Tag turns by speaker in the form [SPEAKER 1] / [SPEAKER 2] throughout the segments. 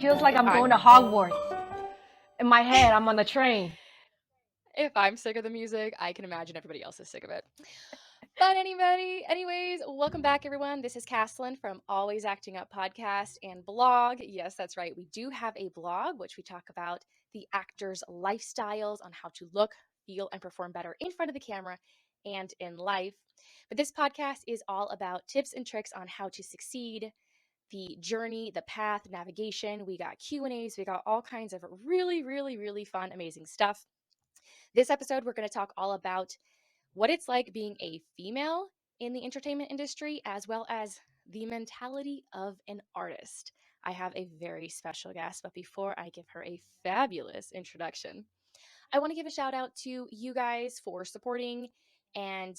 [SPEAKER 1] feels like I'm
[SPEAKER 2] I'm
[SPEAKER 1] going to Hogwarts. In my head, I'm on the train.
[SPEAKER 2] if I'm sick of the music, I can imagine everybody else is sick of it. But anyways, welcome back, everyone. This is Caslin from Always Acting Up podcast and blog. Yes, that's right. We do have a blog, which we talk about the actors' lifestyles on how to look, feel, and perform better in front of the camera and in life. But this podcast is all about tips and tricks on how to succeed, the journey, the path, navigation. We got Q&As. We got all kinds of really fun, amazing stuff. This episode, we're going to talk all about what it's like being a female in the entertainment industry, as well as the mentality of an artist. I have a very special guest, but before I give her a fabulous introduction, I want to give a shout out to you guys for supporting and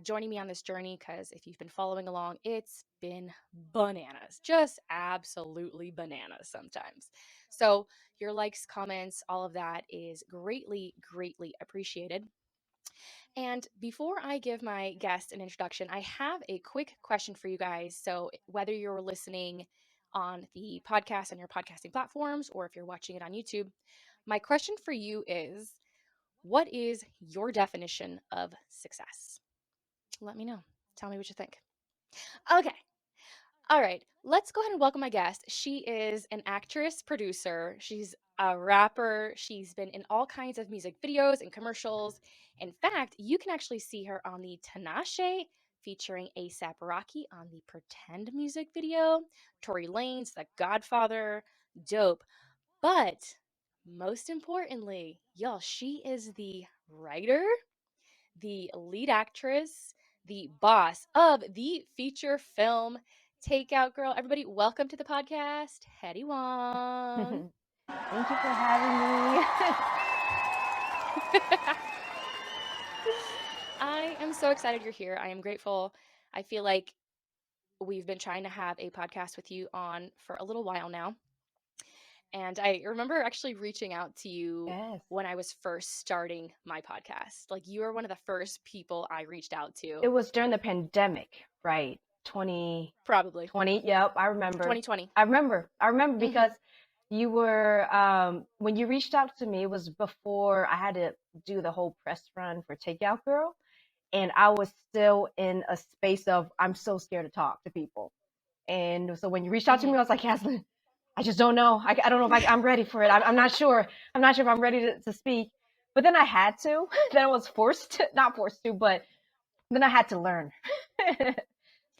[SPEAKER 2] joining me on this journey, because if you've been following along, it's been bananas, just absolutely bananas sometimes. So your likes, comments, all of that is greatly appreciated. And before I give my guest an introduction, I have a quick question for you guys. So, whether you're listening on the podcast on your podcasting platforms or if you're watching it on YouTube, my question for you is, what is your definition of success? Let me know. Tell me what you think. Okay. All right, let's go ahead and welcome my guest. She is an actress, producer. She's a rapper. She's been in all kinds of music videos and commercials. In fact, you can actually see her on the Tinashe featuring A$AP Rocky on the Pretend music video. Tory Lanez, The Godfather, dope. But most importantly, y'all, she is the writer, the lead actress, the boss of the feature film Takeout Girl. Everybody, welcome to the podcast, Hedy Wong.
[SPEAKER 1] Thank you for having me.
[SPEAKER 2] I am so excited you're here. I am grateful. I feel like we've been trying to have a podcast with you on for a little while now. And I remember actually reaching out to you
[SPEAKER 1] Yes.
[SPEAKER 2] when I was first starting my podcast. Like, you were one of the first people I reached out
[SPEAKER 1] It
[SPEAKER 2] to.
[SPEAKER 1] was during the pandemic, right? 2020.
[SPEAKER 2] Probably
[SPEAKER 1] Yep, I remember.
[SPEAKER 2] 2020.
[SPEAKER 1] I remember
[SPEAKER 2] Hmm.
[SPEAKER 1] because you were when you reached out to me, it was before I had to do the whole press run for Takeout Girl, and I was still in a space of I'm so scared to talk to people. And so when you reached out to me,
[SPEAKER 2] Hmm.
[SPEAKER 1] I was like, Caslin, I just don't know. I don't know if I'm ready for it. I'm not sure. I'm not sure if I'm ready to speak. But then I had to. Then I was forced to, not forced to, but then I had to learn.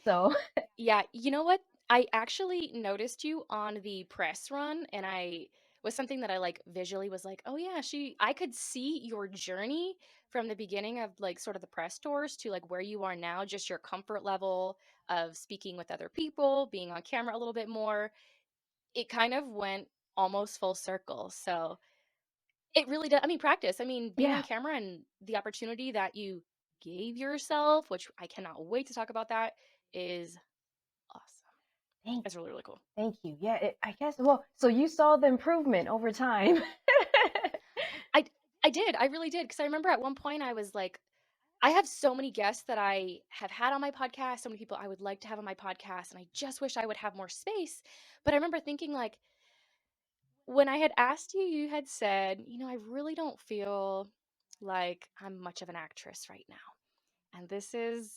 [SPEAKER 1] So,
[SPEAKER 2] Yeah, you know what? I actually noticed you on the press run, and I was something that I like visually was like, oh yeah, I could see your journey from the beginning of like sort of the press tours to like where you are now, just your comfort level of speaking with other people, being on camera a little bit more. It kind of went almost full circle. So it really does. I mean, practice. I mean, being on
[SPEAKER 1] yeah.
[SPEAKER 2] camera and the opportunity that you gave yourself, which I cannot wait to talk about that, is awesome.
[SPEAKER 1] Thank
[SPEAKER 2] It's really cool.
[SPEAKER 1] thank you. Yeah, I guess well, so you saw the improvement over time.
[SPEAKER 2] I I did. I really did, because I remember at one point I was like, I have so many guests that I have had on my podcast, so many people I would like to have on my podcast, and I just wish I would have more space. But I remember thinking like, when I had asked you, you had said, I really don't feel like I'm much of an actress right now. And this is,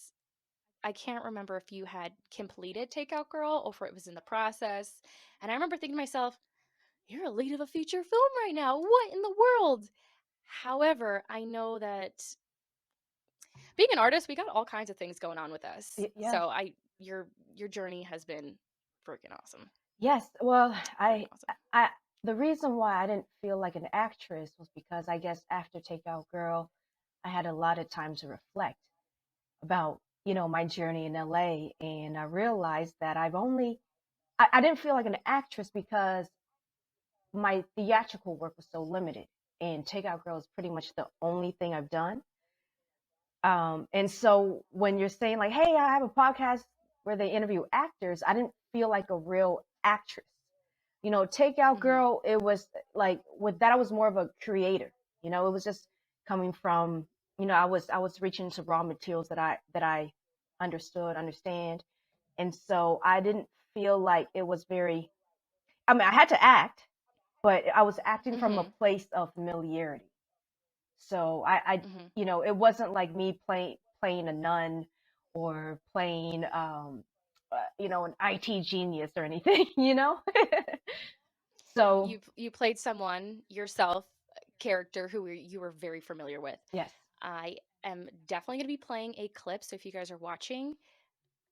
[SPEAKER 2] I can't remember if you had completed Takeout Girl or if it was in the process. And I remember thinking to myself, you're a lead of a feature film right now. What in the world? However, I know that being an artist, we got all kinds of things going on with us.
[SPEAKER 1] Yes.
[SPEAKER 2] So your journey has been freaking awesome.
[SPEAKER 1] Yes. Well,
[SPEAKER 2] Freaking awesome.
[SPEAKER 1] I the reason why I didn't feel like an actress was because I guess after Takeout Girl, I had a lot of time to reflect about, my journey in LA, and I realized that I didn't feel like an actress because my theatrical work was so limited, and Takeout Girl is pretty much the only thing I've done. And so when you're saying like, hey, I have a podcast where they interview actors, I didn't feel like a real actress. Takeout
[SPEAKER 2] Hmm.
[SPEAKER 1] Girl, it was like with that, I was more of a creator. It was just coming from, I was reaching to raw materials that I understand. And so I didn't feel like it was very, I mean, I had to act, but I was acting from a
[SPEAKER 2] Mm-hmm.
[SPEAKER 1] place of familiarity. So I
[SPEAKER 2] Mm-hmm.
[SPEAKER 1] it wasn't like me playing a nun or playing, an IT genius or anything. So
[SPEAKER 2] You played someone yourself, character who you were very familiar with.
[SPEAKER 1] yes,
[SPEAKER 2] I am definitely going to be playing a clip. So if you guys are watching,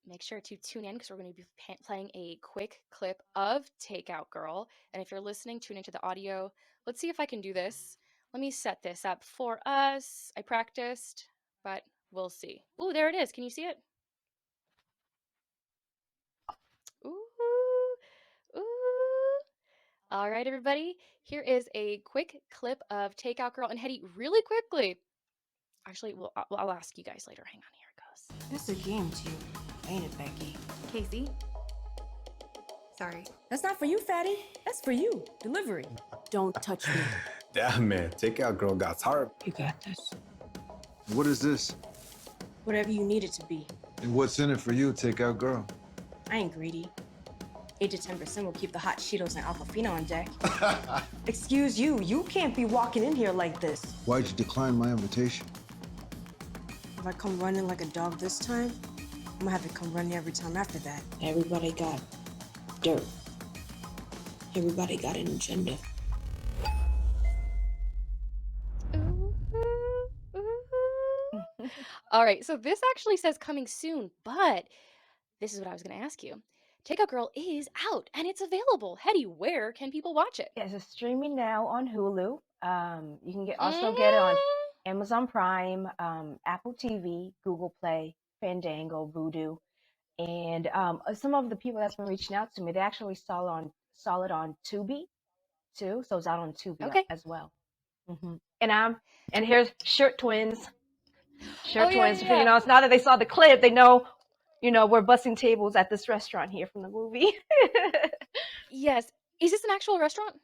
[SPEAKER 2] make sure to tune in because we're going to be playing a quick clip of Takeout Girl. And if you're listening, tune into the audio. Let's see if I can do this. Let me set this up for us. I practiced, but we'll see. Ooh, there it is. Can you see it? Ooh, ooh. All right, everybody. Here is a quick clip of Takeout Girl and Hedy really quickly. Actually, I'll ask you guys later. Hang on, here it goes.
[SPEAKER 3] This is a game to you, ain't it, Becky?
[SPEAKER 4] Casey? Sorry.
[SPEAKER 3] That's not for you, fatty. That's for you. Delivery. Don't touch me.
[SPEAKER 5] Damn, man. Takeout girl got hard.
[SPEAKER 3] You got this.
[SPEAKER 6] What is this?
[SPEAKER 3] Whatever you need it to be.
[SPEAKER 6] And what's in it for you, takeout girl?
[SPEAKER 3] I ain't greedy. 8 to 10% will keep the hot Cheetos and Aquafina on deck. Excuse you, you can't be walking in here like this.
[SPEAKER 6] Why'd you decline my invitation?
[SPEAKER 3] If I come running like a dog this time, I'm gonna have to come running every time after that. Everybody got dirt. Everybody got an agenda.
[SPEAKER 2] Ooh, ooh. All right, so this actually says coming soon, but this is what I was going to ask you. Takeout Girl is out and it's available. Hedy, where can people watch it?
[SPEAKER 1] yes, it's streaming now on Hulu. You can also get it on
[SPEAKER 2] Mhm.
[SPEAKER 1] Amazon Prime, Apple TV, Google Play, Fandango, Vudu, and some of the people that's been reaching out to me, they actually saw it on Tubi too, so it's out on Tubi
[SPEAKER 2] Okay.
[SPEAKER 1] as well. And here's Shirt Twins.
[SPEAKER 2] Oh
[SPEAKER 1] Shirt
[SPEAKER 2] yeah,
[SPEAKER 1] Twins.
[SPEAKER 2] yeah, yeah.
[SPEAKER 1] It's now that they saw the clip, they know, we're busting tables at this restaurant here from the movie.
[SPEAKER 2] Yes. Is this an actual restaurant?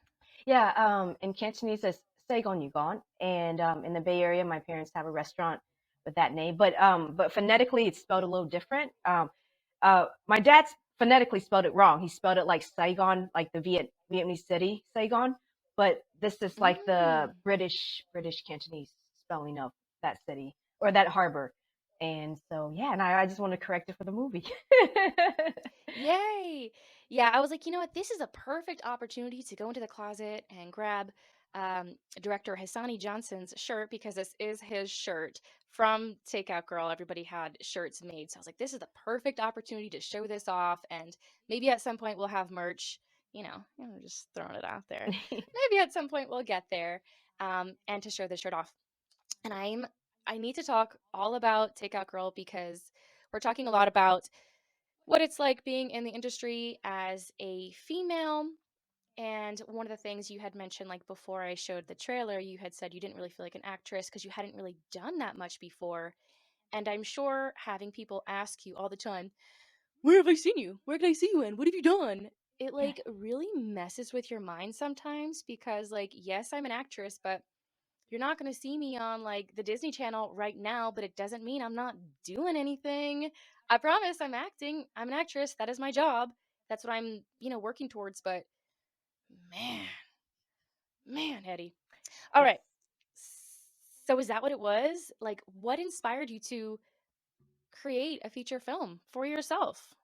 [SPEAKER 1] Yeah, in Cantonese it's Saigon Yugon, and in the Bay Area, my parents have a restaurant with that name, but phonetically it's spelled a little different. My dad's phonetically spelled it wrong. He spelled it like Saigon, like the Vietnamese city Saigon, but this is like the
[SPEAKER 2] Mm.
[SPEAKER 1] British Cantonese spelling of that city or that harbor. And so yeah, and I just want to correct it for the movie.
[SPEAKER 2] Yay! Yeah, I was like, you know what? This is a perfect opportunity to go into the closet and grab director Hassani Johnson's shirt because this is his shirt from Takeout Girl. Everybody had shirts made. So I was like, this is the perfect opportunity to show this off. And maybe at some point we'll have merch, just throwing it out there. Maybe at some point we'll get there and to show this shirt off. And I need to talk all about Takeout Girl because we're talking a lot about what it's like being in the industry as a female. And one of the things you had mentioned, like before I showed the trailer, you had said you didn't really feel like an actress because you hadn't really done that much before. And I'm sure having people ask you all the time, where have I seen you? Where can I see you in? What have you done? It like really messes with your mind sometimes because, like, yes, I'm an actress, but you're not going to see me on like the Disney Channel right now, but it doesn't mean I'm not doing anything. I promise I'm acting. I'm an actress. That is my job. That's what I'm, working towards. But man, man, Hedy. All
[SPEAKER 1] Yes.
[SPEAKER 2] right. So is that what it was? Like, what inspired you to create a feature film for yourself?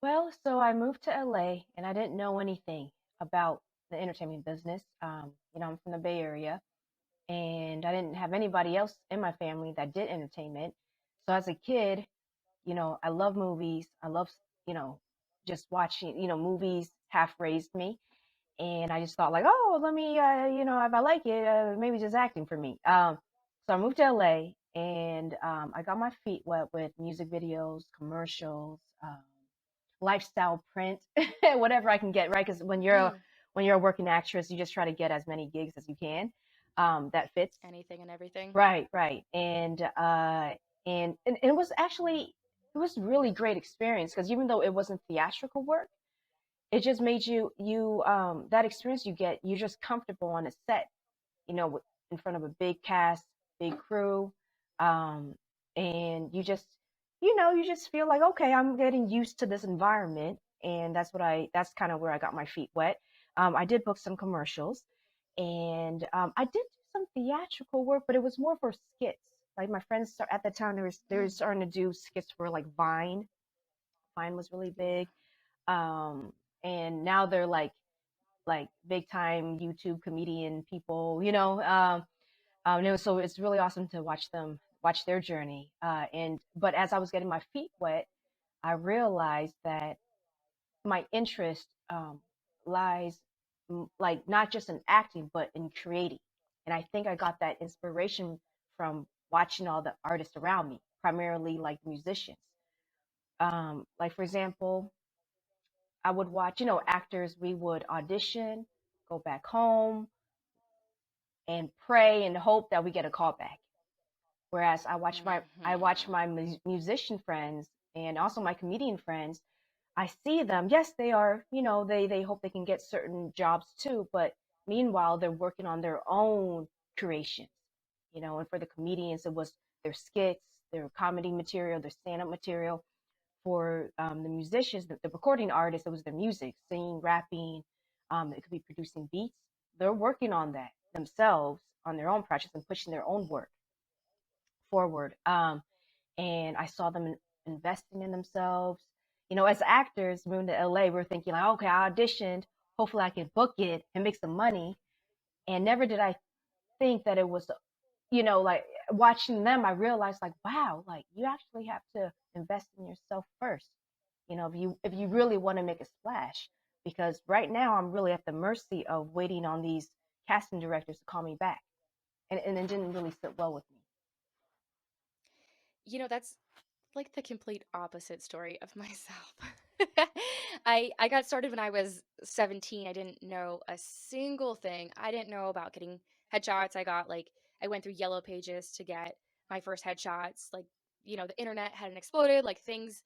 [SPEAKER 1] Well, so I moved to LA and I didn't know anything about the entertainment business. I'm from the Bay Area and I didn't have anybody else in my family that did entertainment. So as a kid, I love movies. I love, you know, just watching, movies half raised me. And I just thought like, oh, let me, if I like it, maybe just acting for me. So I moved to LA and I got my feet wet with music videos, commercials, lifestyle print, whatever I can get, right? Because
[SPEAKER 2] Mm,
[SPEAKER 1] when you're a working actress, you just try to get as many gigs as you can that fits.
[SPEAKER 2] anything and everything.
[SPEAKER 1] Right, right. And it was really great experience because even though it wasn't theatrical work, it just made you that experience you get, you're just comfortable on a set, in front of a big cast, big crew, um, and you just feel like, okay, I'm getting used to this environment, and that's kind of where I got my feet wet. I did book some commercials, and I did do some theatrical work, but it was more for skits. Like my friends at the time, they were
[SPEAKER 2] Mm.
[SPEAKER 1] starting to do skits for like Vine. Vine was really
[SPEAKER 2] Yeah.
[SPEAKER 1] big, um, and now they're like big time YouTube comedian people, you know. So it's really awesome to watch their journey. And but as I was getting my feet wet, I realized that my interest lies like not just in acting but in creating. And I think I got that inspiration from watching all the artists around me, primarily like musicians. Like for example, I would watch, actors. We would audition, go back home, and pray and hope that we get a call back. Whereas I watch
[SPEAKER 2] Hmm.
[SPEAKER 1] my musician friends and also my comedian friends. I see them. Yes, they are. They hope they can get certain jobs too. But meanwhile, they're working on their own creations. And for the comedians, it was their skits, their comedy material, their stand-up material. For the musicians, the recording artists, it was their music, singing, rapping. It could be producing beats. They're working on that themselves on their own projects and pushing their own work forward. And I saw them investing in themselves. As actors moving to LA, we're thinking like, okay, I auditioned. Hopefully, I can book it and make some money. And never did I think that it was, like watching them, I realized like, wow, like you actually have to invest in yourself first. If you really want to make a splash, because right now I'm really at the mercy of waiting on these casting directors to call me back, and it didn't really sit well with me.
[SPEAKER 2] That's like the complete opposite story of myself. I got started when I was 17. I didn't know a single thing. I didn't know about getting headshots. I went through Yellow Pages to get my first headshots. Like, the internet hadn't exploded, like things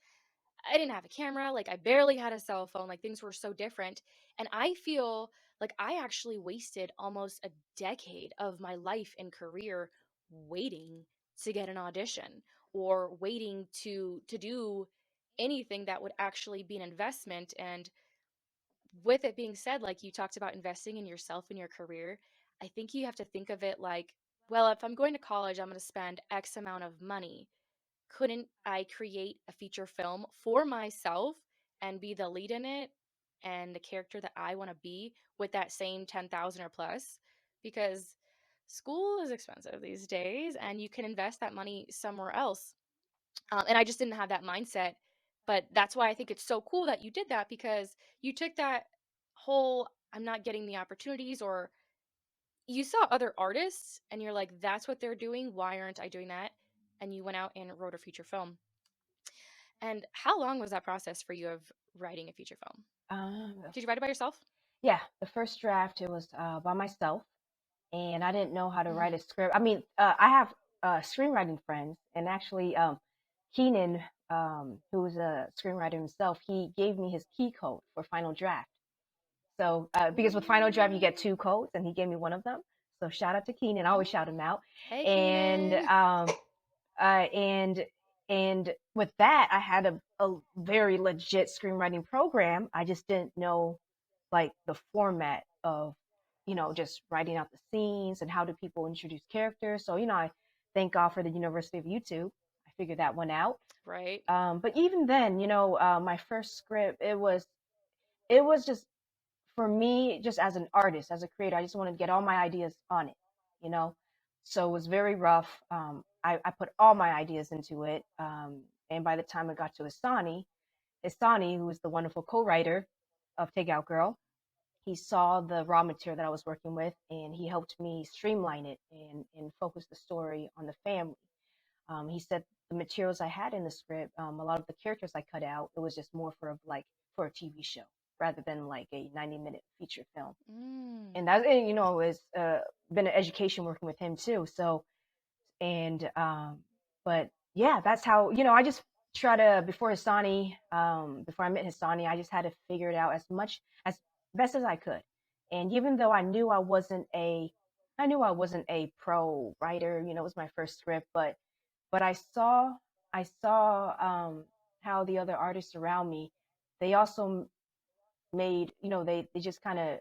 [SPEAKER 2] I didn't have a camera, like I barely had a cell phone, like things were so different. And I feel like I actually wasted almost a decade of my life and career waiting to get an audition or waiting to do anything that would actually be an investment. And with it being said, like you talked about investing in yourself and your career, I think you have to think of it like, well, if I'm going to college, I'm going to spend X amount of money. Couldn't I create a feature film for myself and be the lead in it and the character that I want to be with that same 10,000 or plus? Because school is expensive these days and you can invest that money somewhere else. And I just didn't have that mindset. But that's why I think it's so cool that you did that, because you took that whole I'm not getting the opportunities, or you saw other artists and you're like, that's what they're doing. Why aren't I doing that? And you went out and wrote a feature film. And how long was that process for you of writing a feature film?
[SPEAKER 1] Um,
[SPEAKER 2] Did you write it by yourself?
[SPEAKER 1] yeah, the first draft it was by myself, and I didn't know how to write
[SPEAKER 2] Hmm.
[SPEAKER 1] a script. I mean, I have screenwriting friends, and actually, Keenan, who's a screenwriter himself, he gave me his key code for Final Draft. So, because with Final Draft you get
[SPEAKER 2] Ooh.
[SPEAKER 1] two codes, and he gave me one of them. So shout out to Keenan. I always shout him out.
[SPEAKER 2] Hey,
[SPEAKER 1] And
[SPEAKER 2] Keenan.
[SPEAKER 1] uh, and and with that, I had a very legit screenwriting program. I just didn't know like the format of just writing out the scenes and how do people introduce characters. So I thank God for the University of YouTube. I figured that one out.
[SPEAKER 2] Right.
[SPEAKER 1] But even then, my first script it was just for me, just as an artist, as a creator, I just wanted to get all my ideas on it, you know? So it was very rough. I put all my ideas into it. And by the time it got to Isani, who was the wonderful co-writer of Takeout Girl, he saw the raw material that I was working with and he helped me streamline it and focus the story on the family. He said the materials I had in the script, a lot of the characters I cut out, it was just more for a TV show rather than like a 90-minute feature film.
[SPEAKER 2] Mm.
[SPEAKER 1] And that, it's been an education working with him too. So, and, but yeah, that's how, I just try to, before I met Hassani, I just had to figure it out as best as I could. And even though I knew I wasn't a pro writer, it was my first script, but I saw how the other artists around me they also made, they just kind of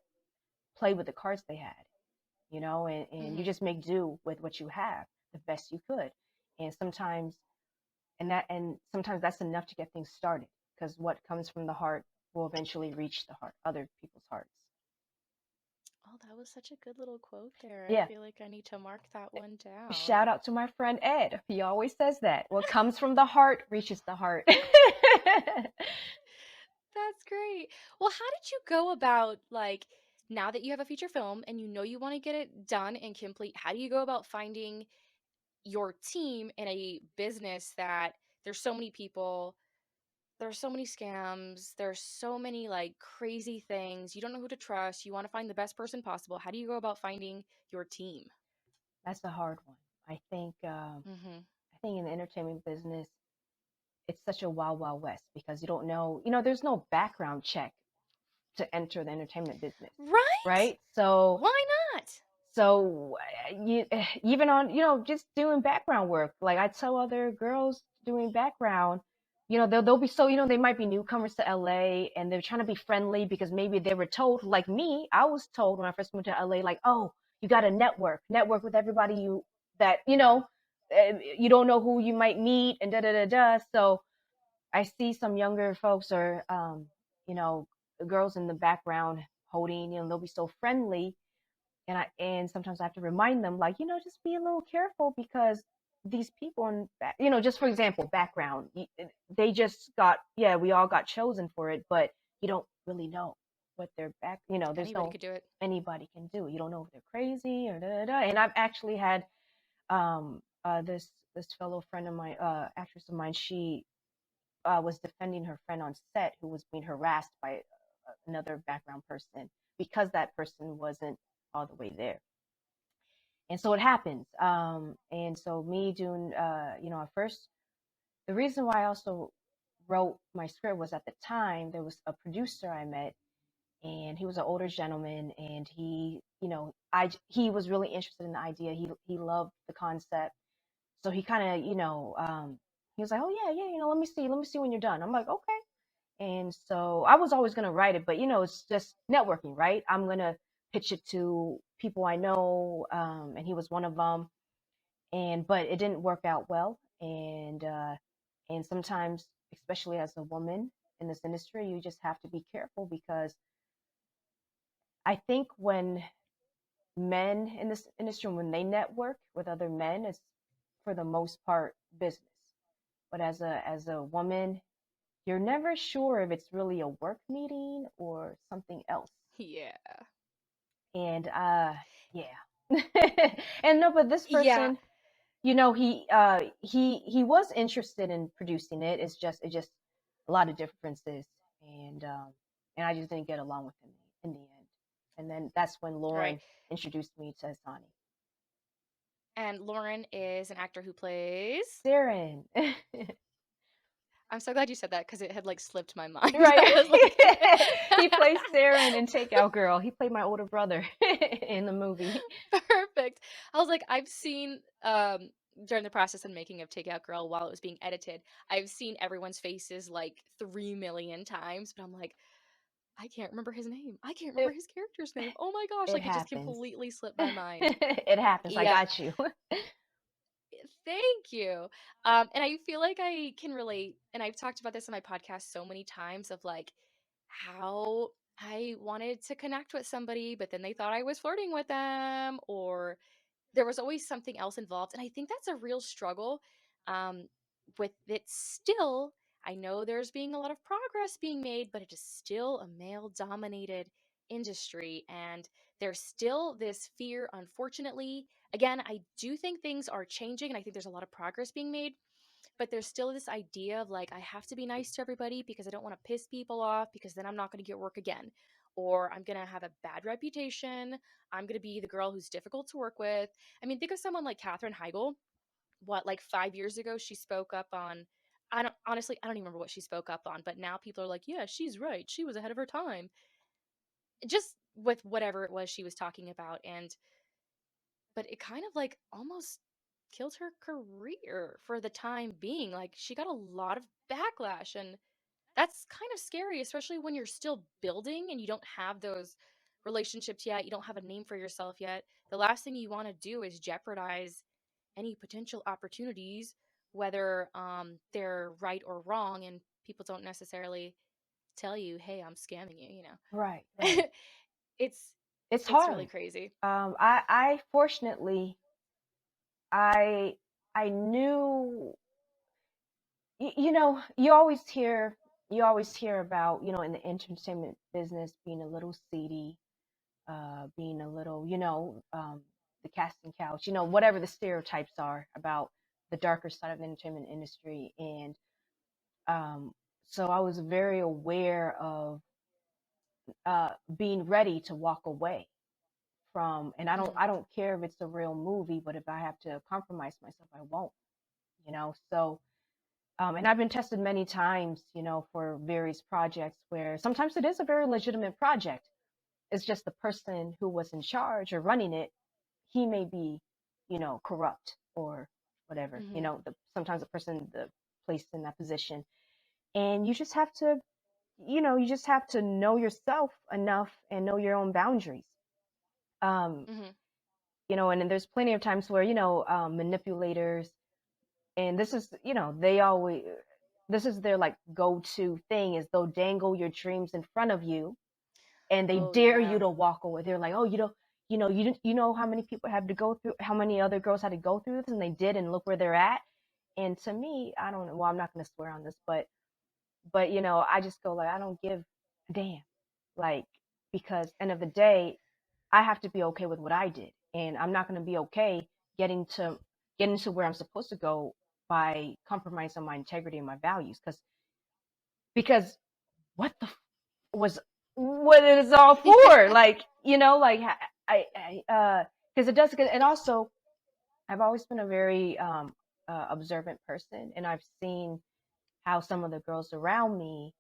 [SPEAKER 1] played with the cards they had, and you
[SPEAKER 2] Mm-hmm.
[SPEAKER 1] just make do with what you have the best you could. And sometimes that's enough to get things started, because what comes from the heart will eventually reach the heart, other people's hearts.
[SPEAKER 2] Oh, that was such a good little quote there. I
[SPEAKER 1] Yeah.
[SPEAKER 2] feel like I need to mark that one down.
[SPEAKER 1] Shout out to my friend Ed. He always says that. What comes from the heart reaches the heart.
[SPEAKER 2] That's great. Well, how did you go about, like, now that you have a feature film and you know you want to get it done and complete, how do you go about finding your team in a business that there's so many people, there's so many scams, there's so many like crazy things. You don't know who to trust. You want to find the best person possible. How do you go about finding your team?
[SPEAKER 1] That's a hard one. I think
[SPEAKER 2] Mhm.
[SPEAKER 1] I think in the entertainment business, it's such a wild, wild west, because you don't know, there's no background check to enter the entertainment business,
[SPEAKER 2] Right?
[SPEAKER 1] right? So
[SPEAKER 2] Why not?
[SPEAKER 1] So you, even on, just doing background work, like I tell other girls doing background, they'll be so, they might be newcomers to LA, and they're trying to be friendly because maybe they were told, like me, I was told when I first moved to LA, like, oh, you got to network with everybody that, you don't know who you might meet, and da da da da. So I see some younger folks, or, you know, girls in the background holding, they'll be so friendly, and sometimes I have to remind them, like, just be a little careful, because these people in back, just for example, background, they just got, yeah, we all got chosen for it, but you don't really know what their back, there's
[SPEAKER 2] Anybody
[SPEAKER 1] no,
[SPEAKER 2] could do it.
[SPEAKER 1] anybody can do. You don't know if they're crazy or da da da. And I've actually had this fellow friend of mine, actress of mine, she was defending her friend on set who was being harassed by another background person, because that person wasn't all the way there. And so it happens. And so me doing, at first, the reason why I also wrote my script was, at the time there was a producer I met, and he was an older gentleman, and he was really interested in the idea. He loved the concept. So he kind of, he was like, oh yeah, yeah, let me see when you're done. I'm like, okay. And so I was always going to write it, but it's just networking, right? I'm going to pitch it to people I know. And he was one of them. But it didn't work out well. And sometimes, especially as a woman in this industry, you just have to be careful, because I think when men in this industry, when they network with other men, it's for the most part business. But as a woman, you're never sure if it's really a work meeting or something else.
[SPEAKER 2] Yeah.
[SPEAKER 1] And yeah. And no, but this
[SPEAKER 2] Yeah.
[SPEAKER 1] person, he was interested in producing it. It's just a lot of differences, and I just didn't get along with him in the end. And then that's when
[SPEAKER 2] Right.
[SPEAKER 1] Lauren introduced me to Asani.
[SPEAKER 2] And Lauren is an actor who plays.
[SPEAKER 1] Darren.
[SPEAKER 2] I'm so glad you said that because it had like slipped my mind. I
[SPEAKER 1] Right.
[SPEAKER 2] was like,
[SPEAKER 1] He plays Darren in Takeout Girl. He played my older brother in the movie.
[SPEAKER 2] perfect. I was like, I've seen during the process and making of Takeout Girl while it was being edited, I've seen everyone's faces like 3 million times, but I'm like, I can't remember his name. I can't remember
[SPEAKER 1] It,
[SPEAKER 2] his character's name. Oh my gosh,
[SPEAKER 1] it
[SPEAKER 2] like it just
[SPEAKER 1] happens.
[SPEAKER 2] completely slipped my mind.
[SPEAKER 1] It happens. I
[SPEAKER 2] Yeah,
[SPEAKER 1] got you.
[SPEAKER 2] thank you. And I feel like I can relate, and I've talked about this on my podcast so many times of like how I wanted to connect with somebody, but then they thought I was flirting with them, or there was always something else involved. And I think that's a real struggle um, with it still. I know there's being a lot of progress being made, but it is still a male dominated industry. And there's still this fear, unfortunately. Again, I do think things are changing, and I think there's a lot of progress being made, but there's still this idea of like, I have to be nice to everybody because I don't want to piss people off because then I'm not going to get work again. Or I'm going to have a bad reputation. I'm going to be the girl who's difficult to work with. I mean, think of someone like Katherine Heigl. What, like 5 years ago, she spoke up on, I don't even remember what she spoke up on, but now people are like, yeah, she's right. She was ahead of her time. Just with whatever it was she was talking about. But it kind of like almost killed her career for the time being. Like she got a lot of backlash, and That's kind of scary, especially when you're still building and you don't have those relationships yet. You don't have a name for yourself yet. The last thing you want to do is jeopardize any potential opportunities, whether they're right or wrong, and people don't necessarily tell you, "Hey, I'm scamming you."
[SPEAKER 1] Right, right.
[SPEAKER 2] it's
[SPEAKER 1] It's
[SPEAKER 2] it's really
[SPEAKER 1] hard.
[SPEAKER 2] crazy.
[SPEAKER 1] I fortunately, I I knew, you always hear about, in the entertainment business being a little seedy, being a little, the casting couch, whatever the stereotypes are about the darker side of the entertainment industry. And um, so I was very aware of being ready to walk away from, and
[SPEAKER 2] Hmm.
[SPEAKER 1] I don't care if it's a real movie, but if I have to compromise myself, I won't, so. And I've been tested many times, for various projects where sometimes it is a very legitimate project. It's just the person who was in charge or running it, he may be, corrupt or whatever,
[SPEAKER 2] Hmm.
[SPEAKER 1] sometimes the person the placed in that position. And you just have to know yourself enough and know your own boundaries. Um,
[SPEAKER 2] Hmm.
[SPEAKER 1] and then there's plenty of times where, manipulators, and this is, they always, this is their like go-to thing, is they'll dangle your dreams in front of you and they
[SPEAKER 2] Oh
[SPEAKER 1] dare you
[SPEAKER 2] yeah.
[SPEAKER 1] to walk away. They're like, oh, you know how many people had to go through, how many other girls had to go through this, and they did, and look where they're at. And to me, I don't know. Well, I'm not going to swear on this, but I just go like, I don't give a damn, like, because end of the day, I have to be okay with what I did, and I'm not going to be okay getting to getting to where I'm supposed to go by compromising my integrity and my values, because what the was what it is all for, like, like, because it does get. And also, I've always been a very observant person, and I've seen how some of the girls around me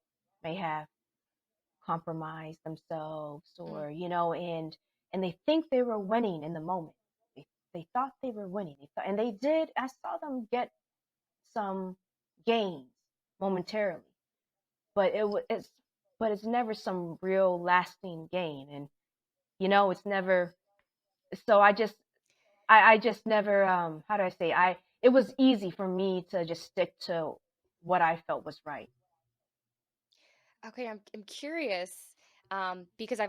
[SPEAKER 1] may have compromised themselves,
[SPEAKER 2] Mm.
[SPEAKER 1] or and they think they were winning in the moment. They thought they were winning, and they did. I saw them get some gains momentarily, but it's never some real lasting gain. And it's never. So I just never, how do I say, it was easy for me to just stick to what I felt was right.
[SPEAKER 2] Okay, I'm curious, because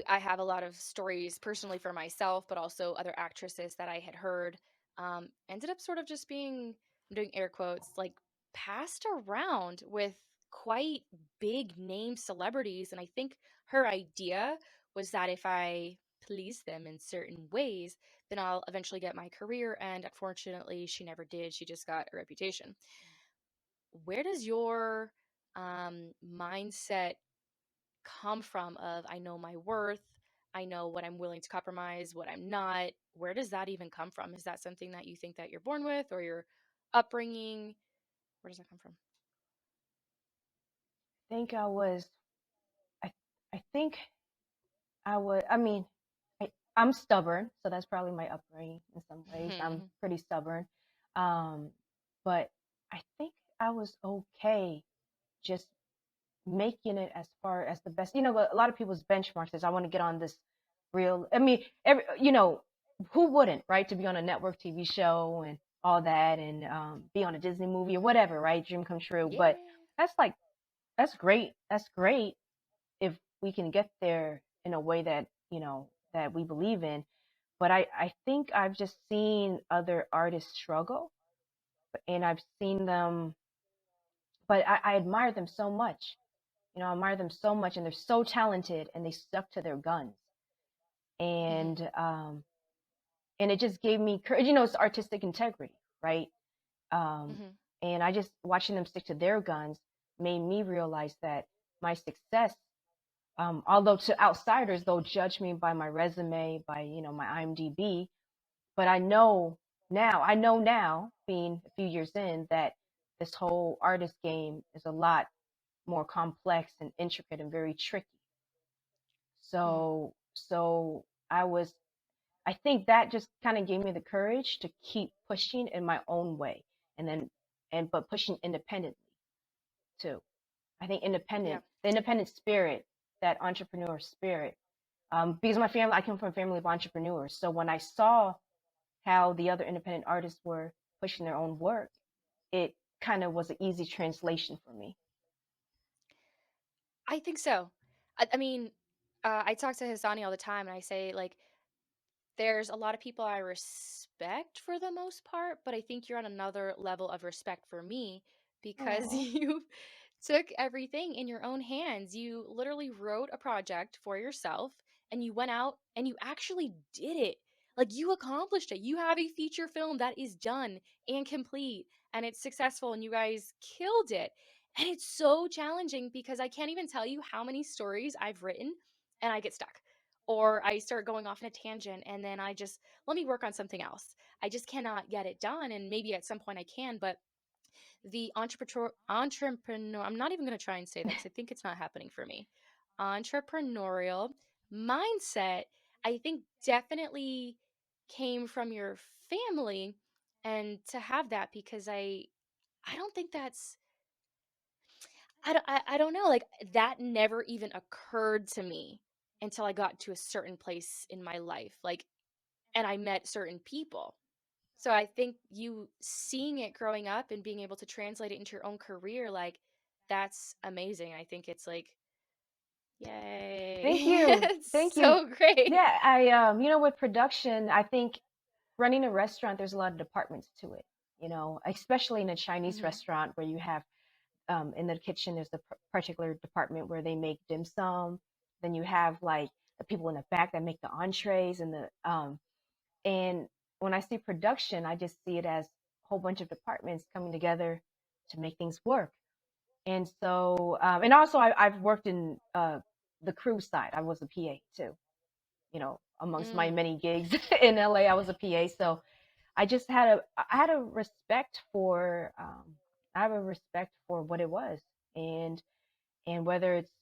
[SPEAKER 2] I have a lot of stories personally for myself, but also other actresses that I had heard ended up sort of just being, I'm doing air quotes, like passed around with quite big name celebrities. And I think her idea was that if I please them in certain ways, then I'll eventually get my career. And unfortunately, she never did. She just got a reputation. Where does your mindset come from of I know my worth, I know what I'm willing to compromise, what I'm not? Where does that even come from? Is that something that you think that you're born with or your upbringing? Where does that come from?
[SPEAKER 1] I think I was, I, I think I was, I mean, I'm stubborn, so that's probably my upbringing in some ways. I'm
[SPEAKER 2] Hmm.
[SPEAKER 1] pretty stubborn. Um, but I think I was okay just making it as far as the best. A lot of people's benchmarks is, I want to get on this real. I mean, who wouldn't, right? To be on a network TV show and all that, and be on a Disney movie or whatever, right? Dream come true.
[SPEAKER 2] Yeah.
[SPEAKER 1] But that's like that's great. That's great if we can get there in a way that that we believe in. But I think I've just seen other artists struggle, and I've seen them, but I admire them so much. I admire them so much, and they're so talented, and they stuck to their guns.
[SPEAKER 2] Hmm.
[SPEAKER 1] And it just gave me courage. It's artistic integrity, right? Um,
[SPEAKER 2] Hmm.
[SPEAKER 1] and I just watching them stick to their guns made me realize that my success, although to outsiders they'll judge me by my resume, by my IMDb, but I know now, being a few years in, that this whole artist game is a lot more complex and intricate and very tricky.
[SPEAKER 2] Hmm.
[SPEAKER 1] So I think that just kind of gave me the courage to keep pushing in my own way, and then but pushing independently. too. I think
[SPEAKER 2] Yeah.
[SPEAKER 1] the independent spirit, that entrepreneur spirit. Because my family, I come from a family of entrepreneurs. So when I saw how the other independent artists were pushing their own work, it kind of was an easy translation for me.
[SPEAKER 2] I think so. I mean, I talk to Hisani all the time, and I say like, there's a lot of people I respect for the most part, but I think you're on another level of respect for me because
[SPEAKER 1] Oh,
[SPEAKER 2] you took everything in your own hands. You literally wrote a project for yourself and you went out and you actually did it. Like you accomplished it. You have a feature film that is done and complete and it's successful and you guys killed it. And it's so challenging because I can't even tell you how many stories I've written and I get stuck or I start going off in a tangent and then I just let me work on something else. I just cannot get it done and maybe at some point I can, but the entrepreneur I'm not even going to try and say that cuz I think it's not happening for me. Entrepreneurial mindset I think definitely came from your family and to have that because I don't think that's I don't know like that never even occurred to me until I got to a certain place in my life. Like and I met certain people. So I think you seeing it growing up and being able to translate it into your own career, like that's amazing. I think it's like, yay.
[SPEAKER 1] thank you,
[SPEAKER 2] It's
[SPEAKER 1] thank you.
[SPEAKER 2] so great.
[SPEAKER 1] Yeah, with production, I think running a restaurant, there's a lot of departments to it. Especially in a Chinese
[SPEAKER 2] Hmm.
[SPEAKER 1] restaurant where you have in the kitchen, there's the particular department where they make dim sum. Then you have like the people in the back that make the entrees and when I see production, I just see it as a whole bunch of departments coming together to make things work. And so, and also I've worked in the crew side. I was a PA too. Amongst my
[SPEAKER 2] Mm,
[SPEAKER 1] many gigs in LA, I was a PA. So I had a respect for I have a respect for what it was, and and whether it's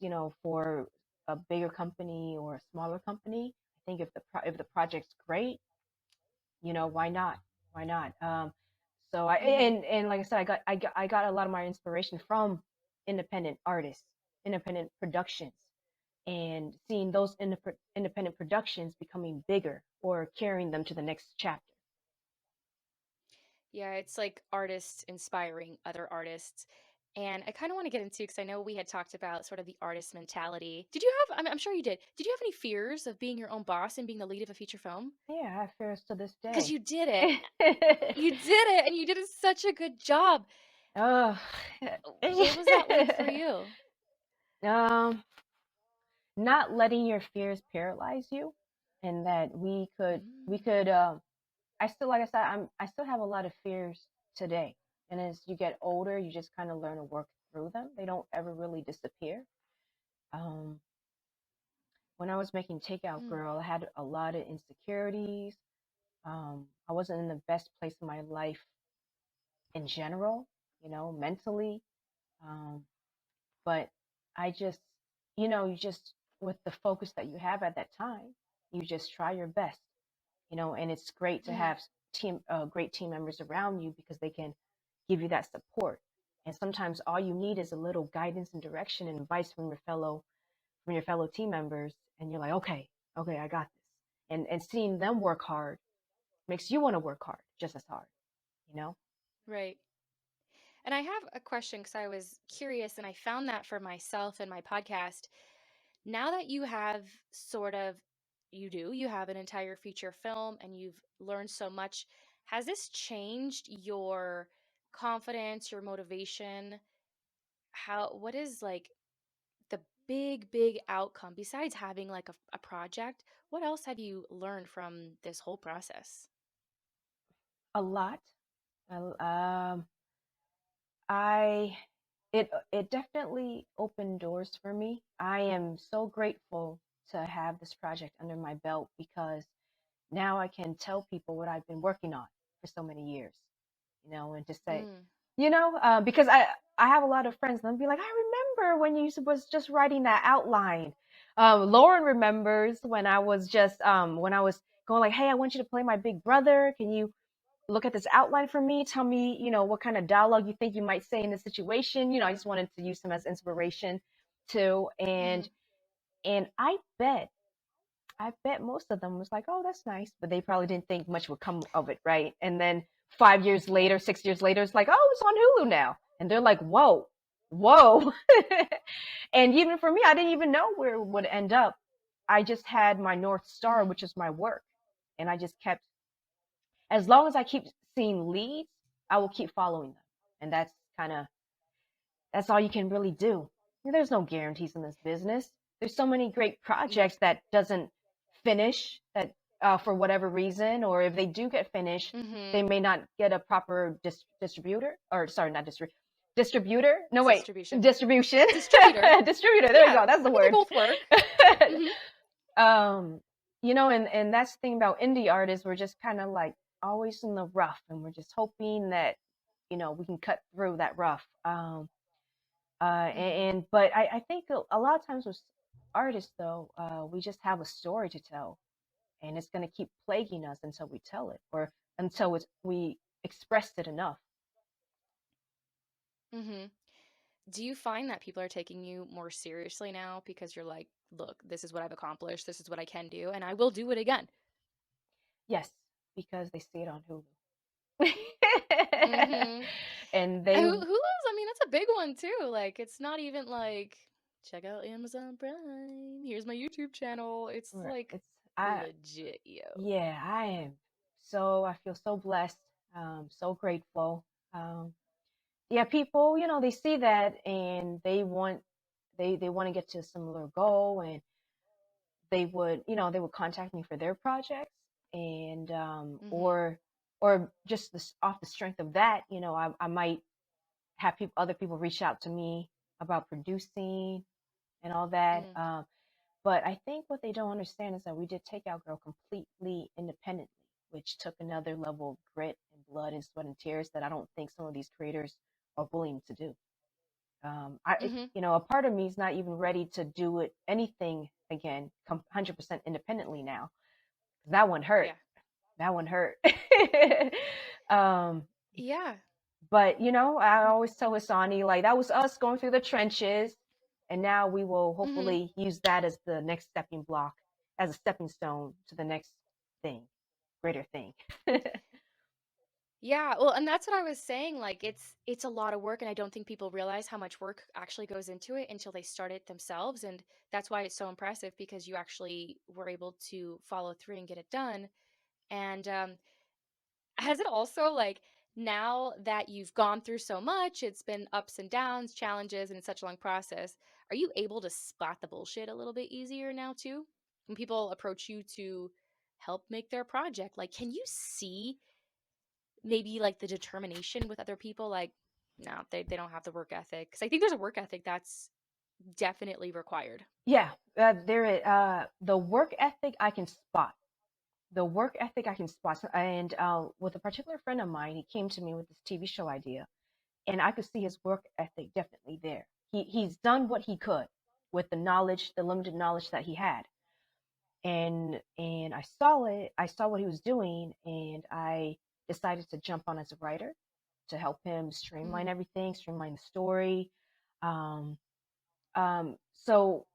[SPEAKER 1] for a bigger company or a smaller company, I think if the project's great, why not? Why not? So
[SPEAKER 2] hmm.
[SPEAKER 1] and like I said, I got a lot of my inspiration from independent artists, independent productions, and seeing those independent productions becoming bigger or carrying them to the next chapter.
[SPEAKER 2] Yeah, it's like artists inspiring other artists. And I kind of want to get into because I know we had talked about sort of the artist mentality. Did you have, I'm sure you did. Did you have any fears of being your own boss and being the lead of a feature film?
[SPEAKER 1] Yeah, I have fears to this
[SPEAKER 2] Because
[SPEAKER 1] day.
[SPEAKER 2] you did it. You did it and you did such a good job.
[SPEAKER 1] Oh,
[SPEAKER 2] What was that like for you?
[SPEAKER 1] um, not letting your fears paralyze you, and that we
[SPEAKER 2] Mm,
[SPEAKER 1] could I still, like I said, I still have a lot of fears today. And as you get older, you just kind of learn to work through them. They don't ever really disappear. Um, when I was making Takeout
[SPEAKER 2] mm,
[SPEAKER 1] Girl, I had a lot of insecurities. I wasn't in the best place in my life in general, mentally. Um, but I just, you just, with the focus that you have at that time, you just try your best, and it's great to
[SPEAKER 2] mhm.
[SPEAKER 1] have great team members around you because they can give you that support. And sometimes all you need is a little guidance and direction and advice from your fellow team members, and you're like, okay, okay, I got this. And seeing them work hard makes you want to work hard just as hard, you know?
[SPEAKER 2] Right. And I have a question because I was curious and I found that for myself in my podcast. Now that you have sort of, you have an entire feature film and you've learned so much, has this changed your confidence, your motivation? What is like the big outcome besides having like a project? What else have you learned from this whole process?
[SPEAKER 1] A lot. Um, I it definitely opened doors for me. I am so grateful to have this project under my belt because now I can tell people what I've been working on for so many years, and to say,
[SPEAKER 2] Mm,
[SPEAKER 1] because I have a lot of friends and they'll be like, I remember when you was just writing that outline. Lauren remembers when I was just when I was going like, hey, I want you to play my big brother. Can you? look at this outline for me. Tell me, what kind of dialogue you think you might say in this situation. I just wanted to use him as inspiration too. And
[SPEAKER 2] Mhm.
[SPEAKER 1] I bet most of them was like, oh, that's nice, but they probably didn't think much would come of it, right? And then 5 years
[SPEAKER 2] Yeah.
[SPEAKER 1] later, 6 years later, it's like, oh, it's on Hulu now, and they're like, whoa, whoa. And even for me, I didn't even know where it would end up. I just had my North Star,
[SPEAKER 2] Mhm.
[SPEAKER 1] which is my work, and I just kept, as long as I keep seeing leads, I will keep following them, and that's all you can really do. There's no guarantees in this business. There's so many great
[SPEAKER 2] Yeah.
[SPEAKER 1] projects that doesn't finish that for whatever reason, or if they do get finished, they
[SPEAKER 2] Mhm.
[SPEAKER 1] may not get a proper distributor, or sorry, not distributor. No, wait,
[SPEAKER 2] Distribution.
[SPEAKER 1] distribution.
[SPEAKER 2] Distributor.
[SPEAKER 1] Distributor. There you
[SPEAKER 2] Yeah.
[SPEAKER 1] go. That's
[SPEAKER 2] I
[SPEAKER 1] the
[SPEAKER 2] mean, they
[SPEAKER 1] word.
[SPEAKER 2] both work. Mhm.
[SPEAKER 1] um, and that's the thing about indie artists. We're just kind of like always in the rough, and we're just hoping that we can cut through that rough.
[SPEAKER 2] Mhm.
[SPEAKER 1] But I think a lot of times with artists though, we just have a story to tell, and it's going to keep plaguing us until we tell it, or until we expressed it enough.
[SPEAKER 2] Mhm. Do you find that people are taking you more seriously now because you're like, look, this is what I've accomplished, this is what I can do, and I will do it again?
[SPEAKER 1] Yes, because they see it on Hulu.
[SPEAKER 2] Mhm.
[SPEAKER 1] And
[SPEAKER 2] And
[SPEAKER 1] they
[SPEAKER 2] Hulu's, I mean, that's a big one too. Like, it's not even like, check out Amazon Prime. Here's my YouTube channel. It's like
[SPEAKER 1] it's I
[SPEAKER 2] legit, yo.
[SPEAKER 1] yeah, I feel so blessed, so grateful. Um, yeah, people, they see that and they want to get to a similar goal, and they would contact me for their projects, and
[SPEAKER 2] Mhm.
[SPEAKER 1] or just off the strength of that, I might have other people reach out to me about producing and all that.
[SPEAKER 2] Mm.
[SPEAKER 1] But I think what they don't understand is that we did Take Out Girl completely independently, which took another level of grit and blood and sweat and tears that I don't think some of these creators are willing to do.
[SPEAKER 2] Mhm.
[SPEAKER 1] A part of me is not even ready to do it anything again, 100% independently now. That one hurt.
[SPEAKER 2] Yeah.
[SPEAKER 1] That one hurt. um,
[SPEAKER 2] Yeah.
[SPEAKER 1] but I always tell Hasani, like, that was us going through the trenches, and now we will
[SPEAKER 2] Mhm.
[SPEAKER 1] hopefully use that as the next stepping block, as a stepping stone to the next thing, greater thing.
[SPEAKER 2] Yeah, well, and that's what I was saying. Like, it's a lot of work, and I don't think people realize how much work actually goes into it until they start it themselves. And that's why it's so impressive because you actually were able to follow through and get it done. And has it also like now that you've gone through so much, it's been ups and downs, challenges, and it's such a long process. Are you able to spot the bullshit a little bit easier now too? When people approach you to help make their project, like, can you see maybe like the determination with other people? Like, no, they don't have the work ethic. Because I think there's a work ethic that's definitely required.
[SPEAKER 1] Yeah, the work ethic I can spot. The work ethic I can spot. And with a particular friend of mine, he came to me with this TV show idea, and I could see his work ethic definitely there. He's done what he could with the knowledge, the limited knowledge that he had, and I saw it. I saw what he was doing, and I decided to jump on as a writer to help him streamline
[SPEAKER 2] Hmm.
[SPEAKER 1] everything, streamline the story. Um, so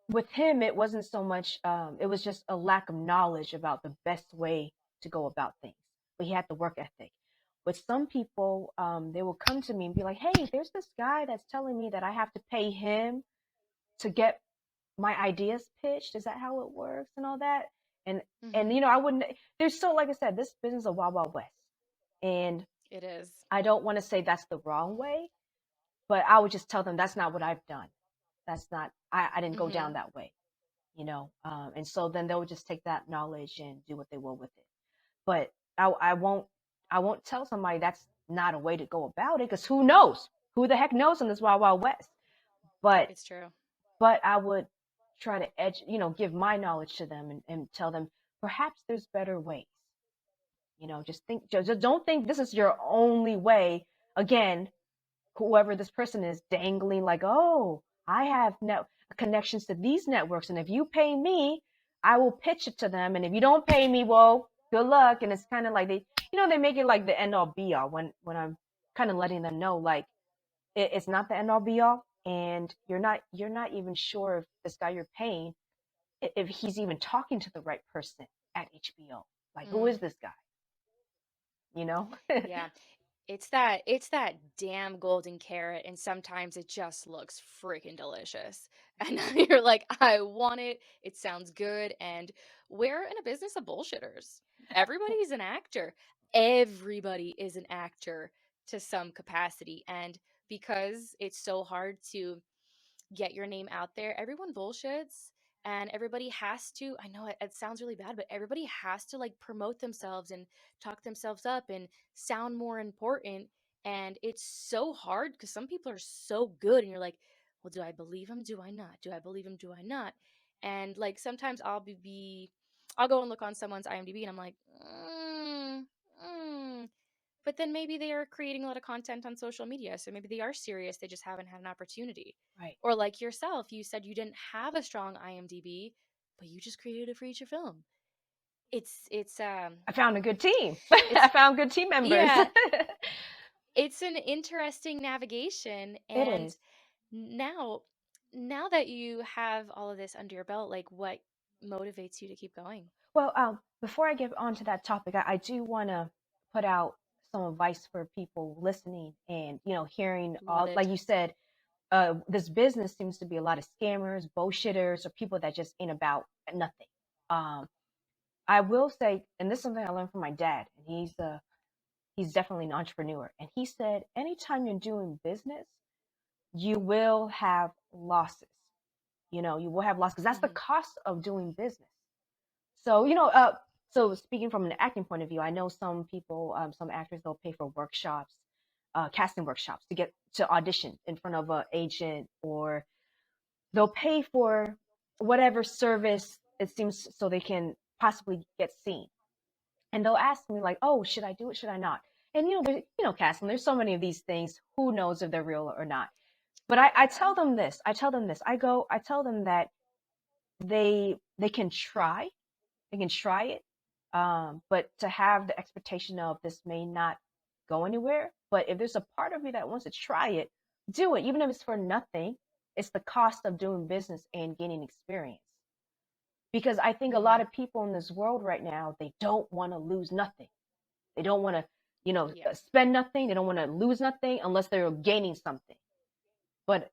[SPEAKER 1] with him, it wasn't so much. It was just a lack of knowledge about the best way to go about things, but he had the work ethic. With some people, they will come to me and be like, "Hey, there's this guy that's telling me that I have to pay him to get my ideas pitched. Is that how it works and all that?" And
[SPEAKER 2] Hmm.
[SPEAKER 1] I wouldn't. There's still, like I said, this business is a wild, wild west, and
[SPEAKER 2] It is.
[SPEAKER 1] I don't want to say that's the wrong way, but I would just tell them that's not what I've done. That's not. I didn't go
[SPEAKER 2] Hmm.
[SPEAKER 1] down that way. And so then they'll just take that knowledge and do what they will with it. But I won't tell somebody that's not a way to go about it, because who knows? Who the heck knows in this wild, wild west? But
[SPEAKER 2] It's true.
[SPEAKER 1] I would try to give my knowledge to them, and tell them perhaps there's better ways. Just don't think this is your only way. Again, whoever this person is dangling like, oh, I have connections to these networks, and if you pay me, I will pitch it to them, and if you don't pay me, well, good luck. And it's kind of like they make it like the end all be all when I'm kind of letting them know like it's not the end all be all, and you're not even sure if this guy you're paying, if he's even talking to the right person at HBO. Like, who
[SPEAKER 2] Mm,
[SPEAKER 1] is this guy? You know?
[SPEAKER 2] yeah. It's that damn golden carrot, and sometimes it just looks freaking delicious. And you're like, I want it. It sounds good. And we're in a business of bullshitters. Everybody's an actor. Everybody is an actor to some capacity. And because it's so hard to get your name out there, everyone bullshits, and everybody has to, I know it sounds really bad, but everybody has to like promote themselves and talk themselves up and sound more important. And it's so hard because some people are so good and you're like, well, do I believe him? Do I not? Do I believe him? Do I not? And like sometimes I'll go and look on someone's IMDb and I'm like, mm, but then maybe they are creating a lot of content on social media. So maybe they are serious. They just haven't had an opportunity.
[SPEAKER 1] Right.
[SPEAKER 2] Or like yourself, you said you didn't have a strong IMDb, but you just created a feature film. It's
[SPEAKER 1] I found a good team.
[SPEAKER 2] it's
[SPEAKER 1] I found good team members.
[SPEAKER 2] yeah, it's an interesting navigation.
[SPEAKER 1] It
[SPEAKER 2] And
[SPEAKER 1] is.
[SPEAKER 2] now now that you have all of this under your belt, like what motivates you to keep going?
[SPEAKER 1] Well, before I get on to that topic, I do want to put out some advice for people listening and hearing
[SPEAKER 2] Love
[SPEAKER 1] all, like
[SPEAKER 2] it.
[SPEAKER 1] you said, this business seems to be a lot of scammers, bullshitters, or people that just ain't about nothing. Um, I will say, and this is something I learned from my dad, and he's definitely an entrepreneur, and he said, anytime you're doing business, you will have losses. You will have losses because that's the
[SPEAKER 2] Hmm.
[SPEAKER 1] cost of doing business. So, so speaking from an acting point of view, I know some people, some actors, they'll pay for workshops, casting workshops to get to audition in front of an agent, or they'll pay for whatever service it seems so they can possibly get seen. And they'll ask me like, "Oh, should I do it? Should I not?" And casting, there's so many of these things. Who knows if they're real or not? But I tell them this. I tell them this. I tell them that they can try. They can try it. But to have the expectation of this may not go anywhere. But if there's a part of me that wants to try it, do it. Even if it's for nothing, it's the cost of doing business and gaining experience. Because I think a lot
[SPEAKER 2] Hmm.
[SPEAKER 1] of people in this world right now, they don't want to lose nothing. They don't want to,
[SPEAKER 2] Yeah.
[SPEAKER 1] spend nothing. They don't want to lose nothing unless they're gaining something. But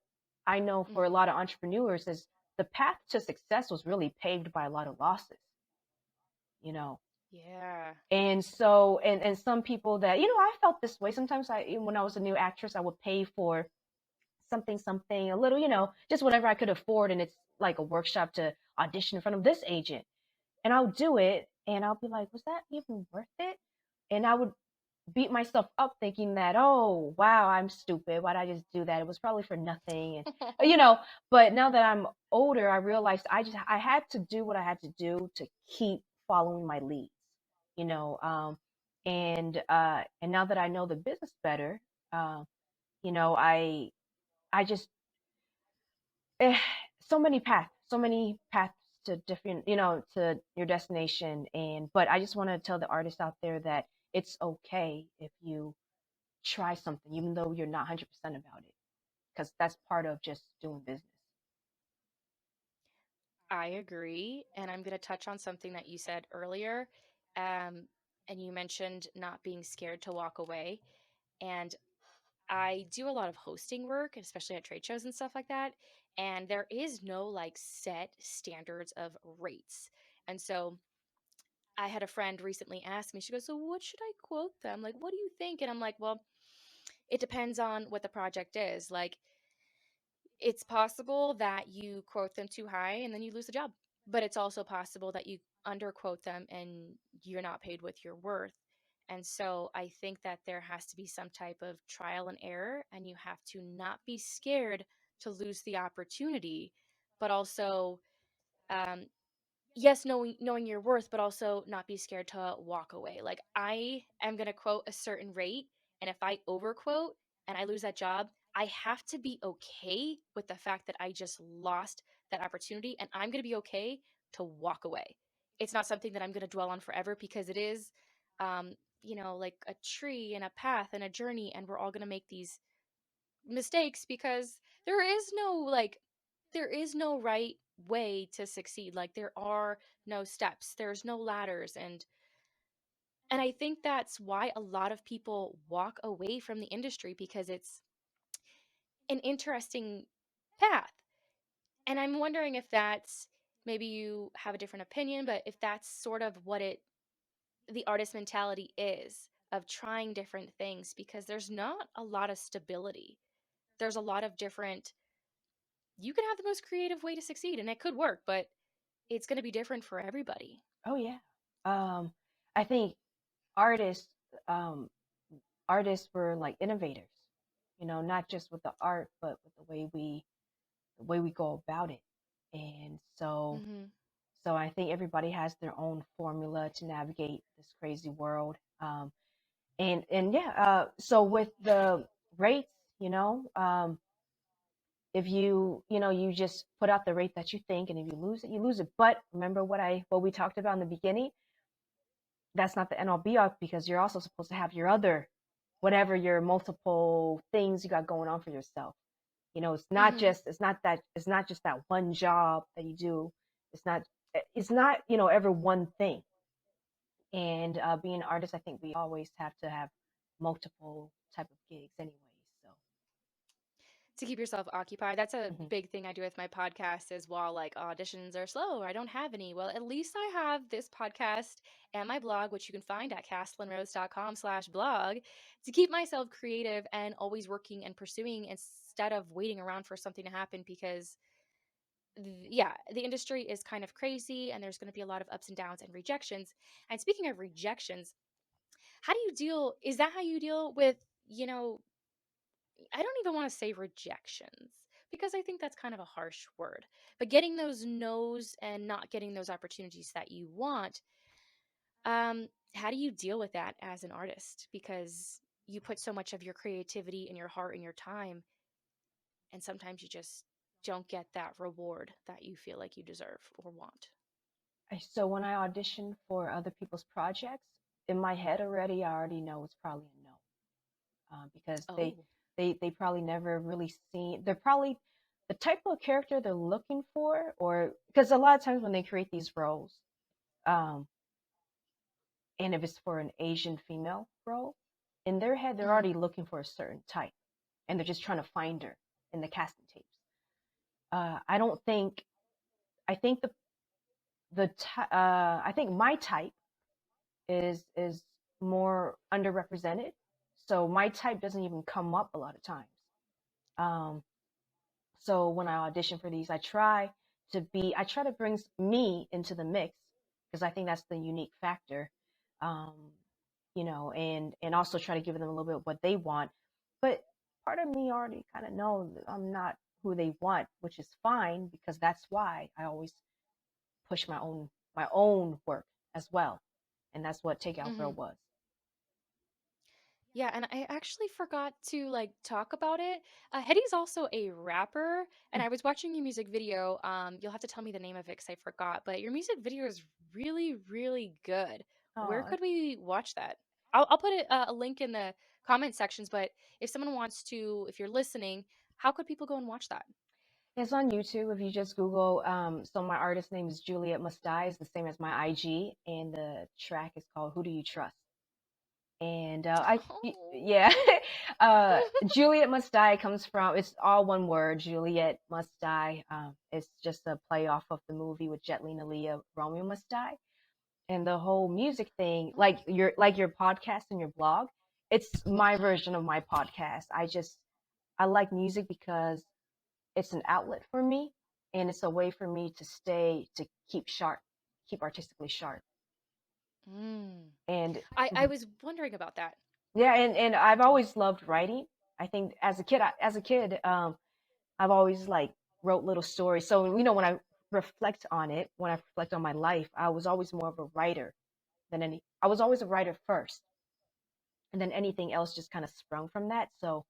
[SPEAKER 1] I know for a
[SPEAKER 2] Hmm.
[SPEAKER 1] lot of entrepreneurs, is the path to success was really paved by a lot of losses. You know,
[SPEAKER 2] Yeah.
[SPEAKER 1] and so and some people that I felt this way sometimes. When I was a new actress, I would pay for something a little, just whatever I could afford, and it's like a workshop to audition in front of this agent, and I'll do it, and I'll be like, was that even worth it? And I would beat myself up thinking that, oh wow, I'm stupid, why did I just do that? It was probably for nothing. And but now that I'm older, I realized I had to do what I had to do to keep following my leads, you know and now that I know the business better, uh, I just eh, so many paths to different, to your destination. But I just want to tell the artists out there that it's okay if you try something, even though you're not 100% about it, because that's part of just doing business.
[SPEAKER 2] I agree. And I'm going to touch on something that you said earlier. Um, and you mentioned not being scared to walk away. And I do a lot of hosting work, especially at trade shows and stuff like that. And there is no like set standards of rates. And so I had a friend recently ask me, she goes, so what should I quote them? Like, what do you think? And I'm like, well, it depends on what the project is. Like, it's possible that you quote them too high and then you lose the job. But it's also possible that you underquote them and you're not paid with your worth. And so I think that there has to be some type of trial and error, and you have to not be scared to lose the opportunity, but also um, yes, knowing your worth, but also not be scared to walk away. Like I am gonna quote a certain rate, and if I overquote and I lose that job, I have to be okay with the fact that I just lost that opportunity, and I'm gonna be okay to walk away. it's not something that I'm going to dwell on forever because it is, um, like a tree and a path and a journey, and we're all going to make these mistakes because there is no right way to succeed. Like there are no steps, there's no ladders, and I think that's why a lot of people walk away from the industry because it's an interesting path. And I'm wondering if that's, maybe you have a different opinion, but if that's sort of what the artist mentality is, of trying different things, because there's not a lot of stability. There's a lot of different, you can have the most creative way to succeed and it could work, but it's going to be different for everybody.
[SPEAKER 1] Oh yeah. I think artists um, artists were like innovators, not just with the art, but with the way we go about it. And
[SPEAKER 2] Hmm.
[SPEAKER 1] so I think everybody has their own formula to navigate this crazy world. And yeah, so with the rates, you know, um, if you just put out the rate that you think, and if you lose it, you lose it. But remember what we talked about in the beginning, that's not the end all be all, because you're also supposed to have your other, whatever your multiple things you got going on for yourself.
[SPEAKER 2] Hmm.
[SPEAKER 1] It's not just that one job that you do. It's not ever one thing. And being an artist, I think we always have to have multiple type of gigs anyway. So
[SPEAKER 2] To keep yourself occupied, that's a
[SPEAKER 1] mhm.
[SPEAKER 2] big thing I do with my podcast as well. Like auditions are slow, or I don't have any. Well, at least I have this podcast and my blog, which you can find at caslinrose.com/blog, to keep myself creative and always working and pursuing instead of waiting around for something to happen. Because yeah, the industry is kind of crazy and there's going to be a lot of ups and downs and rejections. And speaking of rejections, how do you deal, is that how you deal with, you know I don't even want to say rejections because I think that's kind of a harsh word, but getting those no's and not getting those opportunities that you want, how do you deal with that as an artist? Because you put so much of your creativity and your heart and your time, and sometimes you just don't get that reward that you feel like you deserve or want.
[SPEAKER 1] So when I audition for other people's projects, in my head already, I already know it's probably a no, because they
[SPEAKER 2] Oh.
[SPEAKER 1] they they probably never really seen. They're probably the type of character they're looking for, or because a lot of times when they create these roles, um, and if it's for an Asian female role, in their head they're
[SPEAKER 2] Hmm.
[SPEAKER 1] already looking for a certain type, and they're just trying to find her in the casting tapes. I don't think. I think I think my type is more underrepresented, so my type doesn't even come up a lot of times. Um, so when I audition for these, I try to bring me into the mix, because I think that's the unique factor. Um, and also try to give them a little bit of what they want. But part of me already kind of know that I'm not who they want, which is fine, because that's why I always push my own work as well. And that's what Takeout Girl
[SPEAKER 2] Hmm.
[SPEAKER 1] was.
[SPEAKER 2] Yeah, and I actually forgot to like talk about it. Hetty's also a rapper, and I was watching your music video. You'll have to tell me the name of it because I forgot. But your music video is really, really good. Where
[SPEAKER 1] Oh,
[SPEAKER 2] could we watch that? I'll put a link in the comment sections. But if someone wants to, if you're listening, how could people go and watch that?
[SPEAKER 1] it's on YouTube. If you just Google, so my artist name is Juliet Must Die, is the same as my IG, and the track is called Who Do You Trust? And yeah, Juliet Must Die comes from, it's all one word, Juliet Must Die. It's just a play off of the movie with Jet Li and Aaliyah, Romeo Must Die. And the whole music thing, like your podcast and your blog, it's my version of my podcast. I like music because it's an outlet for me, and it's a way for me to keep sharp, keep artistically sharp.
[SPEAKER 2] Mm.
[SPEAKER 1] And
[SPEAKER 2] I
[SPEAKER 1] mhm.
[SPEAKER 2] was wondering about that.
[SPEAKER 1] Yeah, and I've always loved writing. I think as a kid, I've always like wrote little stories. So when I reflect on my life, I was always more of a writer than any. I was always a writer first, and then anything else just kind of sprung from that. So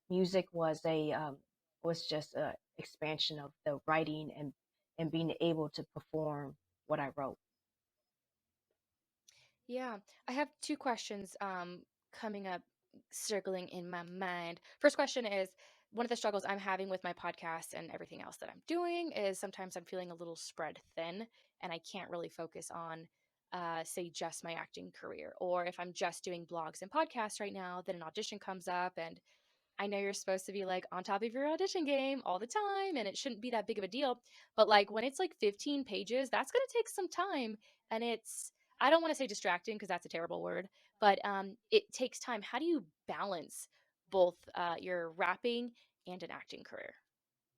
[SPEAKER 1] music was just a expansion of the writing, and being able to perform what I wrote.
[SPEAKER 2] Yeah, I have two questions coming up, circling in my mind. First question is, one of the struggles I'm having with my podcast and everything else that I'm doing is sometimes I'm feeling a little spread thin and I can't really focus on say just my acting career. Or if I'm just doing blogs and podcasts right now, then an audition comes up and I know you're supposed to be like on top of your audition game all the time and it shouldn't be that big of a deal. But like when it's like 15 pages, that's going to take some time. And it's, I don't want to say distracting because that's a terrible word, but it takes time. How do you balance both your rapping and an acting career?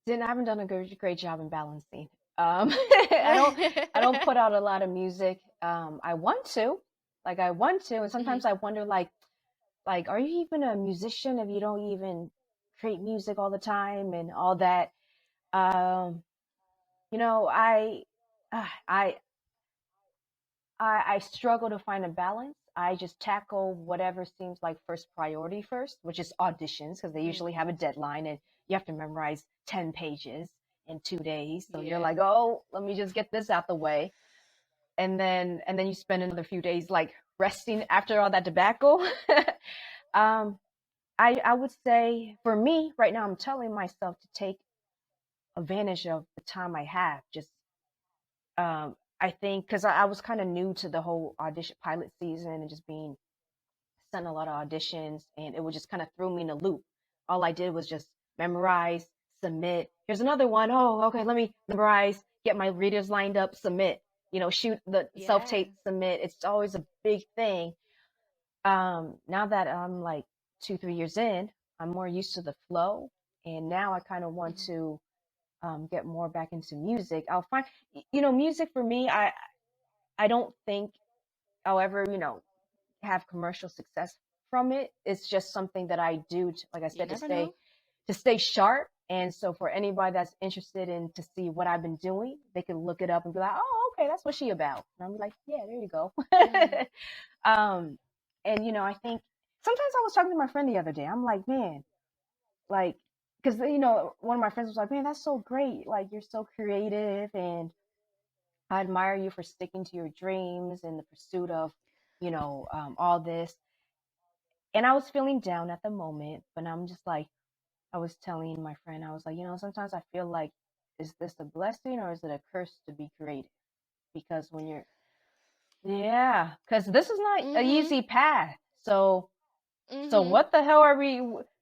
[SPEAKER 1] Then I haven't done a great job in balancing. I don't put out a lot of music. I want to, and
[SPEAKER 2] Hmm.
[SPEAKER 1] sometimes I wonder, like, are you even a musician if you don't even create music all the time and all that? Um, you know, uh, I, I struggle to find a balance. I just tackle whatever seems like first priority first, which is auditions, because they
[SPEAKER 2] Mm,
[SPEAKER 1] usually have a deadline and you have to memorize 10 pages in 2 days. So you're
[SPEAKER 2] yeah.
[SPEAKER 1] like, oh, let me just get this out the way. And then you spend another few days like resting after all that debacle. um, I would say for me right now, I'm telling myself to take advantage of the time I have. Just I think because I was kind of new to the whole audition pilot season and just being sent a lot of auditions, and it would just kind of threw me in a loop. All I did was just memorize, submit. Here's another one. Oh, okay, let me memorize, get my readers lined up, submit. Shoot the self
[SPEAKER 2] Yeah.
[SPEAKER 1] tape, submit. It's always a big thing. Now that I'm like 2, 3 years in, I'm more used to the flow, and now I kind of want
[SPEAKER 2] Hmm.
[SPEAKER 1] to get more back into music. I'll find, music for me. I don't think I'll ever, have commercial success from it. It's just something that I do, like I
[SPEAKER 2] You
[SPEAKER 1] said, to
[SPEAKER 2] never
[SPEAKER 1] stay
[SPEAKER 2] know.
[SPEAKER 1] to stay sharp. And so for anybody that's interested in to see what I've been doing, they can look it up and be like, oh, okay, that's what she about. And I'm like, yeah, there you go.
[SPEAKER 2] Hmm.
[SPEAKER 1] um, and I think sometimes I was talking to my friend the other day. I'm like, man, like, because one of my friends was like, man, that's so great. Like, you're so creative, and I admire you for sticking to your dreams and the pursuit of, all this. And I was feeling down at the moment, but I'm just like, I was telling my friend, I was like, sometimes I feel like, is this a blessing or is it a curse to be creative? Because when you're, yeah, because this is not an
[SPEAKER 2] Hmm.
[SPEAKER 1] easy path. So
[SPEAKER 2] Hmm.
[SPEAKER 1] what the hell are we,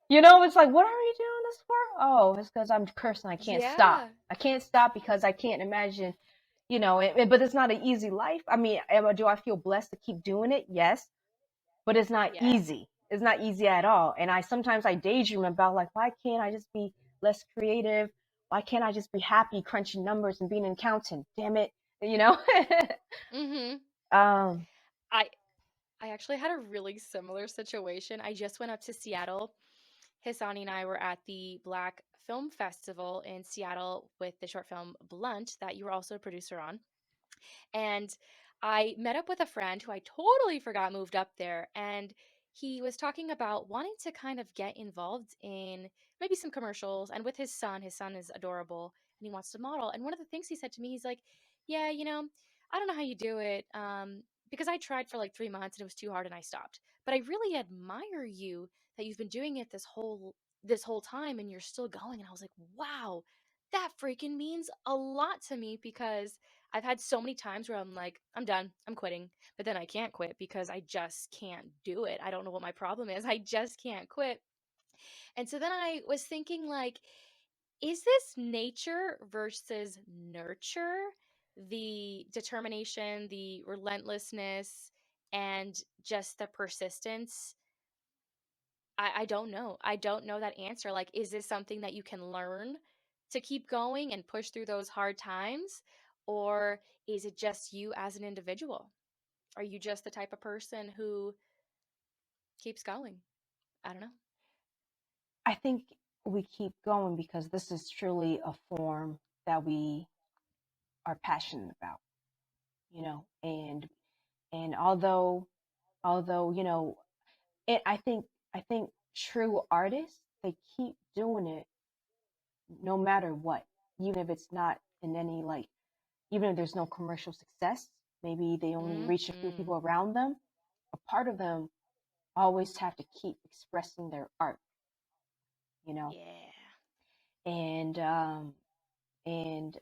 [SPEAKER 1] it's like, what are we doing this for? Oh, it's because I'm cursed and I can't stop.
[SPEAKER 2] Yeah.
[SPEAKER 1] I can't stop because I can't imagine, but it's not an easy life. I mean, do I feel blessed to keep doing it? Yes, but it's not
[SPEAKER 2] Yeah.
[SPEAKER 1] easy. It's not easy at all. And I sometimes I daydream about, like, why can't I just be less creative? Why can't I just be happy crunching numbers and being an accountant? Damn it, you know.
[SPEAKER 2] Hmm.
[SPEAKER 1] um,
[SPEAKER 2] I I actually had a really similar situation. I just went up to Seattle. Hisani and I were at the Black Film Festival in Seattle with the short film Blunt that you were also a producer on. And I met up with a friend who I totally forgot moved up there. And he was talking about wanting to kind of get involved in maybe some commercials and with his son. His son is adorable and he wants to model. And one of the things he said to me, he's like, yeah, I don't know how you do it. Because I tried for like 3 months and it was too hard and I stopped. But I really admire you that you've been doing it this whole time and you're still going. And I was like, wow, that freaking means a lot to me because I've had so many times where I'm like, I'm done, I'm quitting. But then I can't quit because I just can't do it. I don't know what my problem is. I just can't quit. And so then I was thinking, like, is this nature versus nurture? The determination, the relentlessness, and just the persistence. I don't know. I don't know that answer. Like, is this something that you can learn to keep going and push through those hard times? Or is it just you as an individual? Are you just the type of person who keeps going? I don't know.
[SPEAKER 1] I think we keep going because this is truly a form that we are passionate about, and although I think true artists, they keep doing it no matter what, even if it's not in any, like, even if there's no commercial success. maybe they only reach a few people
[SPEAKER 2] Mm-hmm.
[SPEAKER 1] around them, a part of them always have to keep expressing their art, you know,
[SPEAKER 2] Yeah.
[SPEAKER 1] and and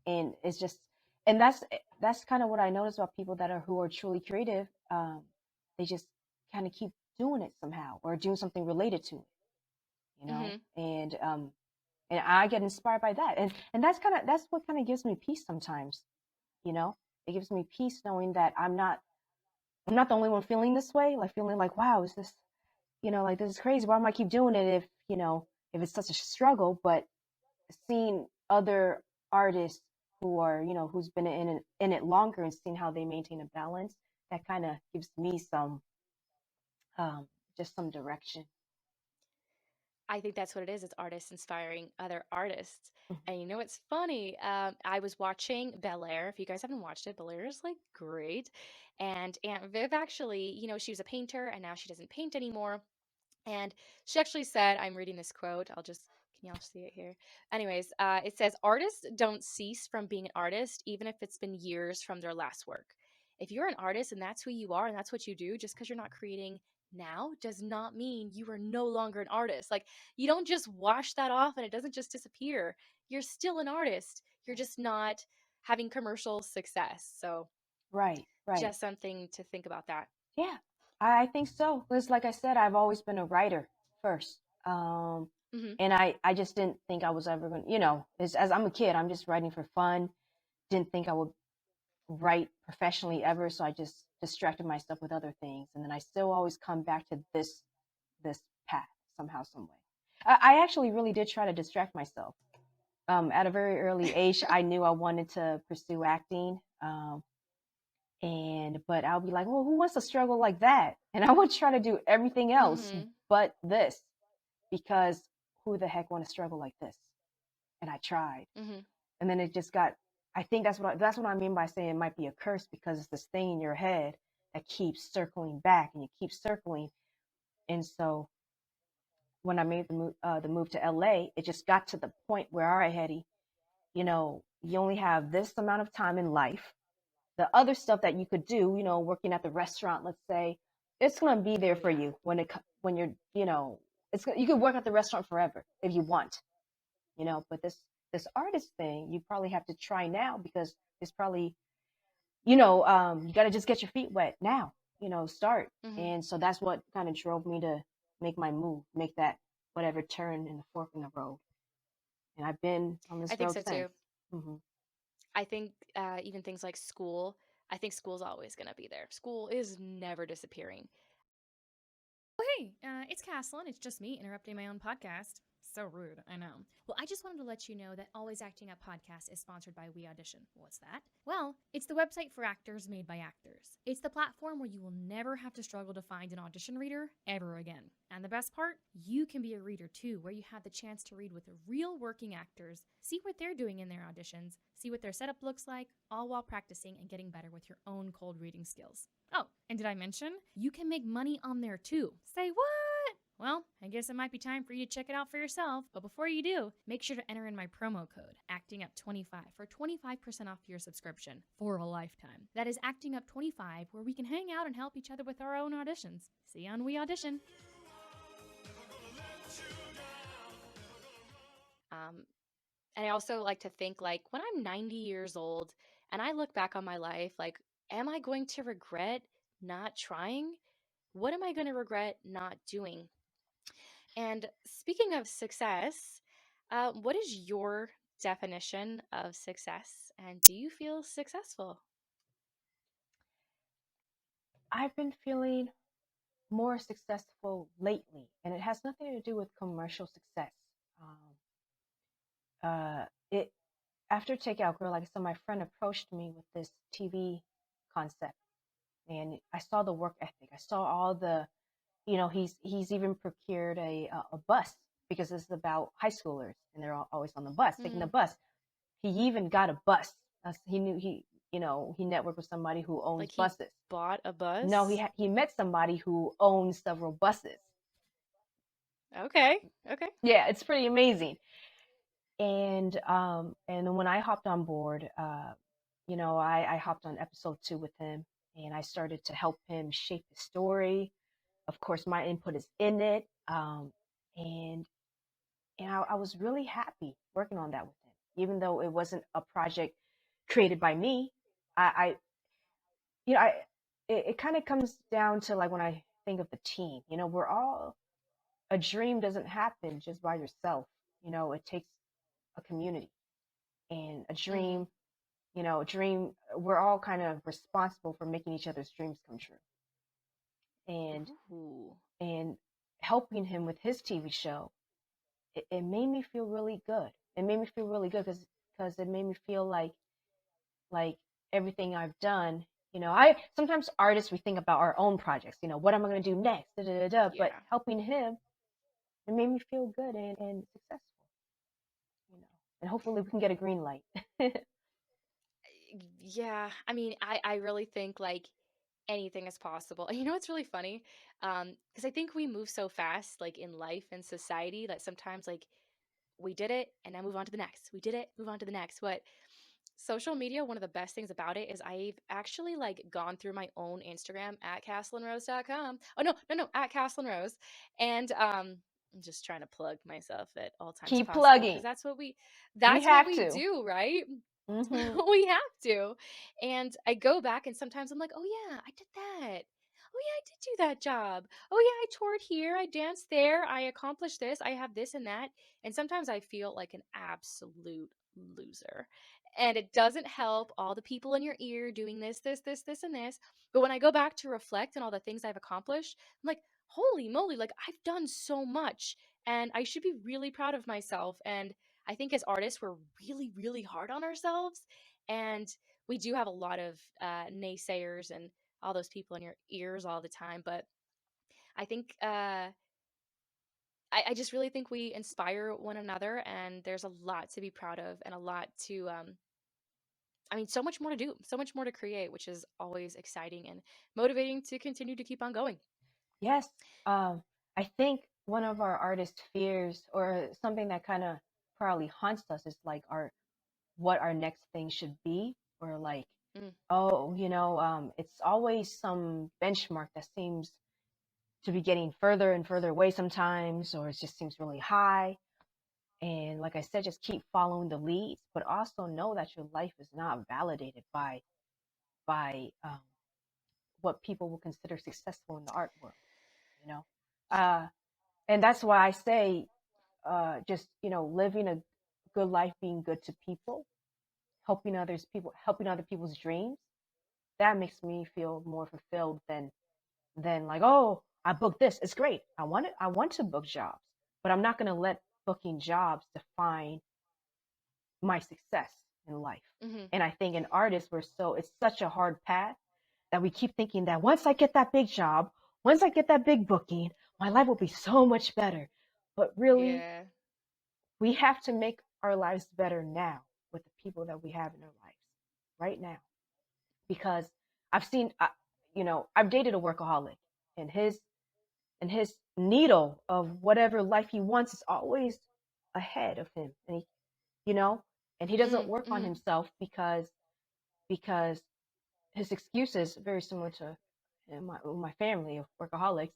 [SPEAKER 1] and it's just, and that's kind of what I notice about people that are who are truly creative. They just kind of keep doing it somehow or doing something related to it, you know,
[SPEAKER 2] Mm-hmm.
[SPEAKER 1] and I get inspired by that, and that's what kind of gives me peace sometimes, you know. It gives me peace knowing that I'm not the only one feeling this way, like feeling like, wow, is this, like this is crazy. Why am I keep doing it if it's such a struggle? But seeing other artists who are, who's been in it longer and seeing how they maintain a balance, that kind of gives me some, um, just some direction.
[SPEAKER 2] I think that's what it is. It's artists inspiring other artists.
[SPEAKER 1] Mhm.
[SPEAKER 2] And you know what's funny? I was watching Bel Air. If you guys haven't watched it, Bel Air is like great. And Aunt Viv actually, she was a painter and now she doesn't paint anymore. And she actually said, I'm reading this quote. Can y'all see it here? Anyways, it says, artists don't cease from being an artist, even if it's been years from their last work. If you're an artist and that's who you are and that's what you do, just because you're not creating now does not mean you are no longer an artist. Like, you don't just wash that off and it doesn't just disappear. You're still an artist. You're just not having commercial success. So,
[SPEAKER 1] Right, right.
[SPEAKER 2] just something to think about that.
[SPEAKER 1] Yeah, I think so. Because, like I said, I've always been a writer first.
[SPEAKER 2] Hmm.
[SPEAKER 1] And I just didn't think I was ever going to, as I'm a kid, I'm just writing for fun. Didn't think I would write professionally ever. So I just distracted myself with other things. And then I still always come back to this path somehow, some way. I actually really did try to distract myself. At a very early age, I knew I wanted to pursue acting. But I'll be like, well, who wants to struggle like that? And I would try to do everything else
[SPEAKER 2] Hmm.
[SPEAKER 1] but this, because who the heck want to struggle like this? And I tried,
[SPEAKER 2] Hmm.
[SPEAKER 1] and then it just got. I think that's what I mean by saying it might be a curse, because it's this thing in your head that keeps circling back and you keep circling. And so when I made the move to LA, it just got to the point where, all right, Hedy, you only have this amount of time in life. The other stuff that you could do, working at the restaurant, let's say, it's going to be there
[SPEAKER 2] Oh,
[SPEAKER 1] for
[SPEAKER 2] yeah.
[SPEAKER 1] you when you're, you could work at the restaurant forever if you want, but this artist thing, you probably have to try now, because it's probably, you got to just get your feet wet now, start.
[SPEAKER 2] Hmm.
[SPEAKER 1] And so that's what kind of drove me to make my move, make that whatever turn in the fork in the road. And I've been on
[SPEAKER 2] I
[SPEAKER 1] this
[SPEAKER 2] think
[SPEAKER 1] road
[SPEAKER 2] so
[SPEAKER 1] since.
[SPEAKER 2] too.
[SPEAKER 1] Hmm.
[SPEAKER 2] I think even things like school, I think school's always going to be there. School is never disappearing.
[SPEAKER 7] Oh, hey, it's Caslin. It's just me interrupting my own podcast. So rude, I know. Well, I just wanted to let you know that Always Acting Up podcast is sponsored by We Audition. What's that? Well, it's the website for actors made by actors. It's the platform where you will never have to struggle to find an audition reader ever again. And the best part? You can be a reader too, where you have the chance to read with real working actors, see what they're doing in their auditions, see what their setup looks like, all while practicing and getting better with your own cold reading skills. Oh, and did I mention? You can make money on there too. Say what? Well, I guess it might be time for you to check it out for yourself. But before you do, make sure to enter in my promo code, ActingUp25, for 25% off your subscription for a lifetime. That is ActingUp25, where we can hang out and help each other with our own auditions. See you on We Audition.
[SPEAKER 2] And I also like to think, like, when I'm 90 years old and I look back on my life, like, am I going to regret not trying? What am I going to regret not doing? And speaking of success, what is your definition of success? And do you feel successful?
[SPEAKER 1] I've been feeling more successful lately, and it has nothing to do with commercial success. It After Takeout Girl, like I said, my friend approached me with this TV concept, and I saw the work ethic. I saw all the, he's even procured a bus, because this is about high schoolers, and they're always on the bus, taking the
[SPEAKER 2] Mm,
[SPEAKER 1] bus. He even got a bus. He knew he networked with somebody who owns
[SPEAKER 2] like he
[SPEAKER 1] buses.
[SPEAKER 2] bought a
[SPEAKER 1] No,
[SPEAKER 2] bus?
[SPEAKER 1] he met somebody who owns several buses.
[SPEAKER 2] Okay. Okay.
[SPEAKER 1] Yeah, it's pretty amazing. And then when I hopped on board, I hopped on episode 2 with him, and I started to help him shape the story. Of course, my input is in it. And I was really happy working on that with him, even though it wasn't a project created by me. I you know, I it kind of comes down to like when I think of the team. We're all a dream doesn't happen just by yourself. It takes a community and a
[SPEAKER 2] Mm-hmm.
[SPEAKER 1] dream. A dream. We're all kind of responsible for making each other's dreams come true. And
[SPEAKER 2] Ooh.
[SPEAKER 1] and helping him with his TV show, it made me feel really good. It made me feel really good because it made me feel like everything I've done. I sometimes artists we think about our own projects. What am I going to do next? Da, da, da, da. But
[SPEAKER 2] Yeah.
[SPEAKER 1] helping him, it made me feel good and successful. And hopefully we can get a green light.
[SPEAKER 2] Yeah. I mean, I really think like anything is possible. And you know what's really funny? Because I think we move so fast, like in life and society, that sometimes like we did it and now move on to the next. We did it, move on to the next. But social media, one of the best things about it is I've actually like gone through my own Instagram at caslinrose.com. Oh no, no, no, at caslinrose. And I'm just trying to plug myself at all times
[SPEAKER 1] Keep
[SPEAKER 2] possible because
[SPEAKER 1] plugging. We
[SPEAKER 2] that's what
[SPEAKER 1] have
[SPEAKER 2] we
[SPEAKER 1] to.
[SPEAKER 2] do, right?
[SPEAKER 1] Hmm.
[SPEAKER 2] We have to. And I go back and sometimes I'm like, oh yeah, I did that. Oh yeah, I did do that job. Oh yeah, I toured here, I danced there, I accomplished this, I have this and that. And sometimes I feel like an absolute loser. And it doesn't help all the people in your ear doing this, and this. But when I go back to reflect on all the things I've accomplished, I'm like, holy moly, like I've done so much and I should be really proud of myself. And I think as artists, we're really, really hard on ourselves. And we do have a lot of naysayers and all those people in your ears all the time. But I think I just really think we inspire one another, and there's a lot to be proud of and a lot to I mean, so much more to do, so much more to create, which is always exciting and motivating to continue to keep on going.
[SPEAKER 1] Yes. I think one of our artist fears, or something that kind of probably haunts us, is like our what our next thing should be, or like,
[SPEAKER 2] Mm,
[SPEAKER 1] oh, it's always some benchmark that seems to be getting further and further away sometimes, or it just seems really high. And like I said, just keep following the leads, but also know that your life is not validated by what people will consider successful in the art world. You know, uh, and that's why I say, just living a good life, being good to people, helping other people's dreams. That makes me feel more fulfilled than like, oh, I booked this. It's great. I want to book jobs, but I'm not going to let booking jobs define my success in life.
[SPEAKER 2] hmm
[SPEAKER 1] And I think in artists, it's such a hard path that we keep thinking that once I get that big job, once I get that big booking, my life will be so much better. But really,
[SPEAKER 2] Yeah.
[SPEAKER 1] we have to make our lives better now with the people that we have in our lives right now. Because I've seen, I've dated a workaholic, and his needle of whatever life he wants is always ahead of him, and you know, he doesn't work on
[SPEAKER 2] Mm-hmm.
[SPEAKER 1] himself because his excuse is very similar to my family of workaholics,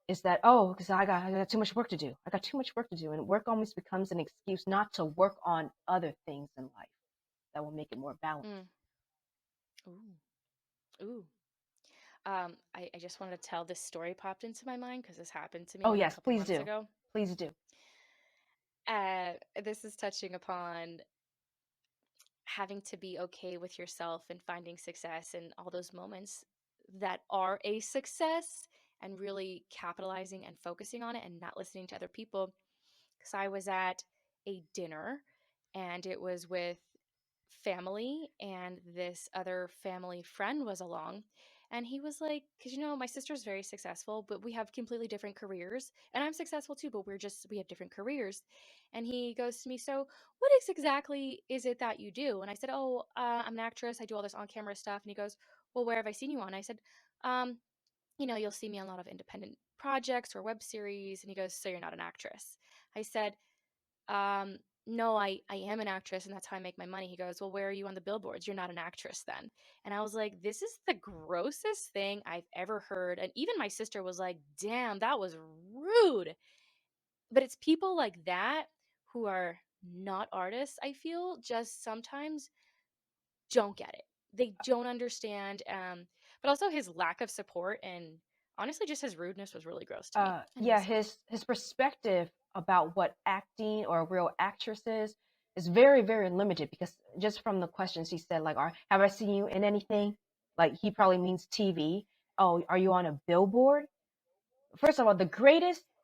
[SPEAKER 1] is that, oh, because I got too much work to do. I got too much work to do, and work almost becomes an excuse not to work on other things in life that will make it more balanced.
[SPEAKER 2] Mm. Ooh. Ooh. I just wanted to tell this story popped into my mind because this happened to
[SPEAKER 1] Oh
[SPEAKER 2] me a
[SPEAKER 1] yes,
[SPEAKER 2] couple
[SPEAKER 1] please
[SPEAKER 2] months
[SPEAKER 1] do,
[SPEAKER 2] ago.
[SPEAKER 1] please do.
[SPEAKER 2] This is touching upon having to be okay with yourself and finding success in all those moments that are a success and really capitalizing and focusing on it and not listening to other people. Because I was at a dinner and it was with family, and this other family friend was along. And he was like, because my sister's very successful, but we have completely different careers. And I'm successful too, but we have different careers. And he goes to me, so what exactly is it that you do? And I said, oh, I'm an actress. I do all this on camera stuff. And he goes, well, where have I seen you on? I said, um, you'll see me on a lot of independent projects or web series. And he goes, so you're not an actress? I said, um, no, I am an actress and that's how I make my money. He goes, well, where are you on the billboards? You're not an actress then. And I was like, this is the grossest thing I've ever heard. And even my sister was like, damn, that was rude. But it's people like that who are not artists, I feel, just sometimes don't get it. They don't understand. But also his lack of support and honestly, just his rudeness was really gross to me.
[SPEAKER 1] Yeah,
[SPEAKER 2] Anyways,
[SPEAKER 1] his perspective about what acting or a real actress is very, very limited because just from the questions he said, like, have I seen you in anything? Like, he probably means TV. Oh, are you on a billboard? First of all,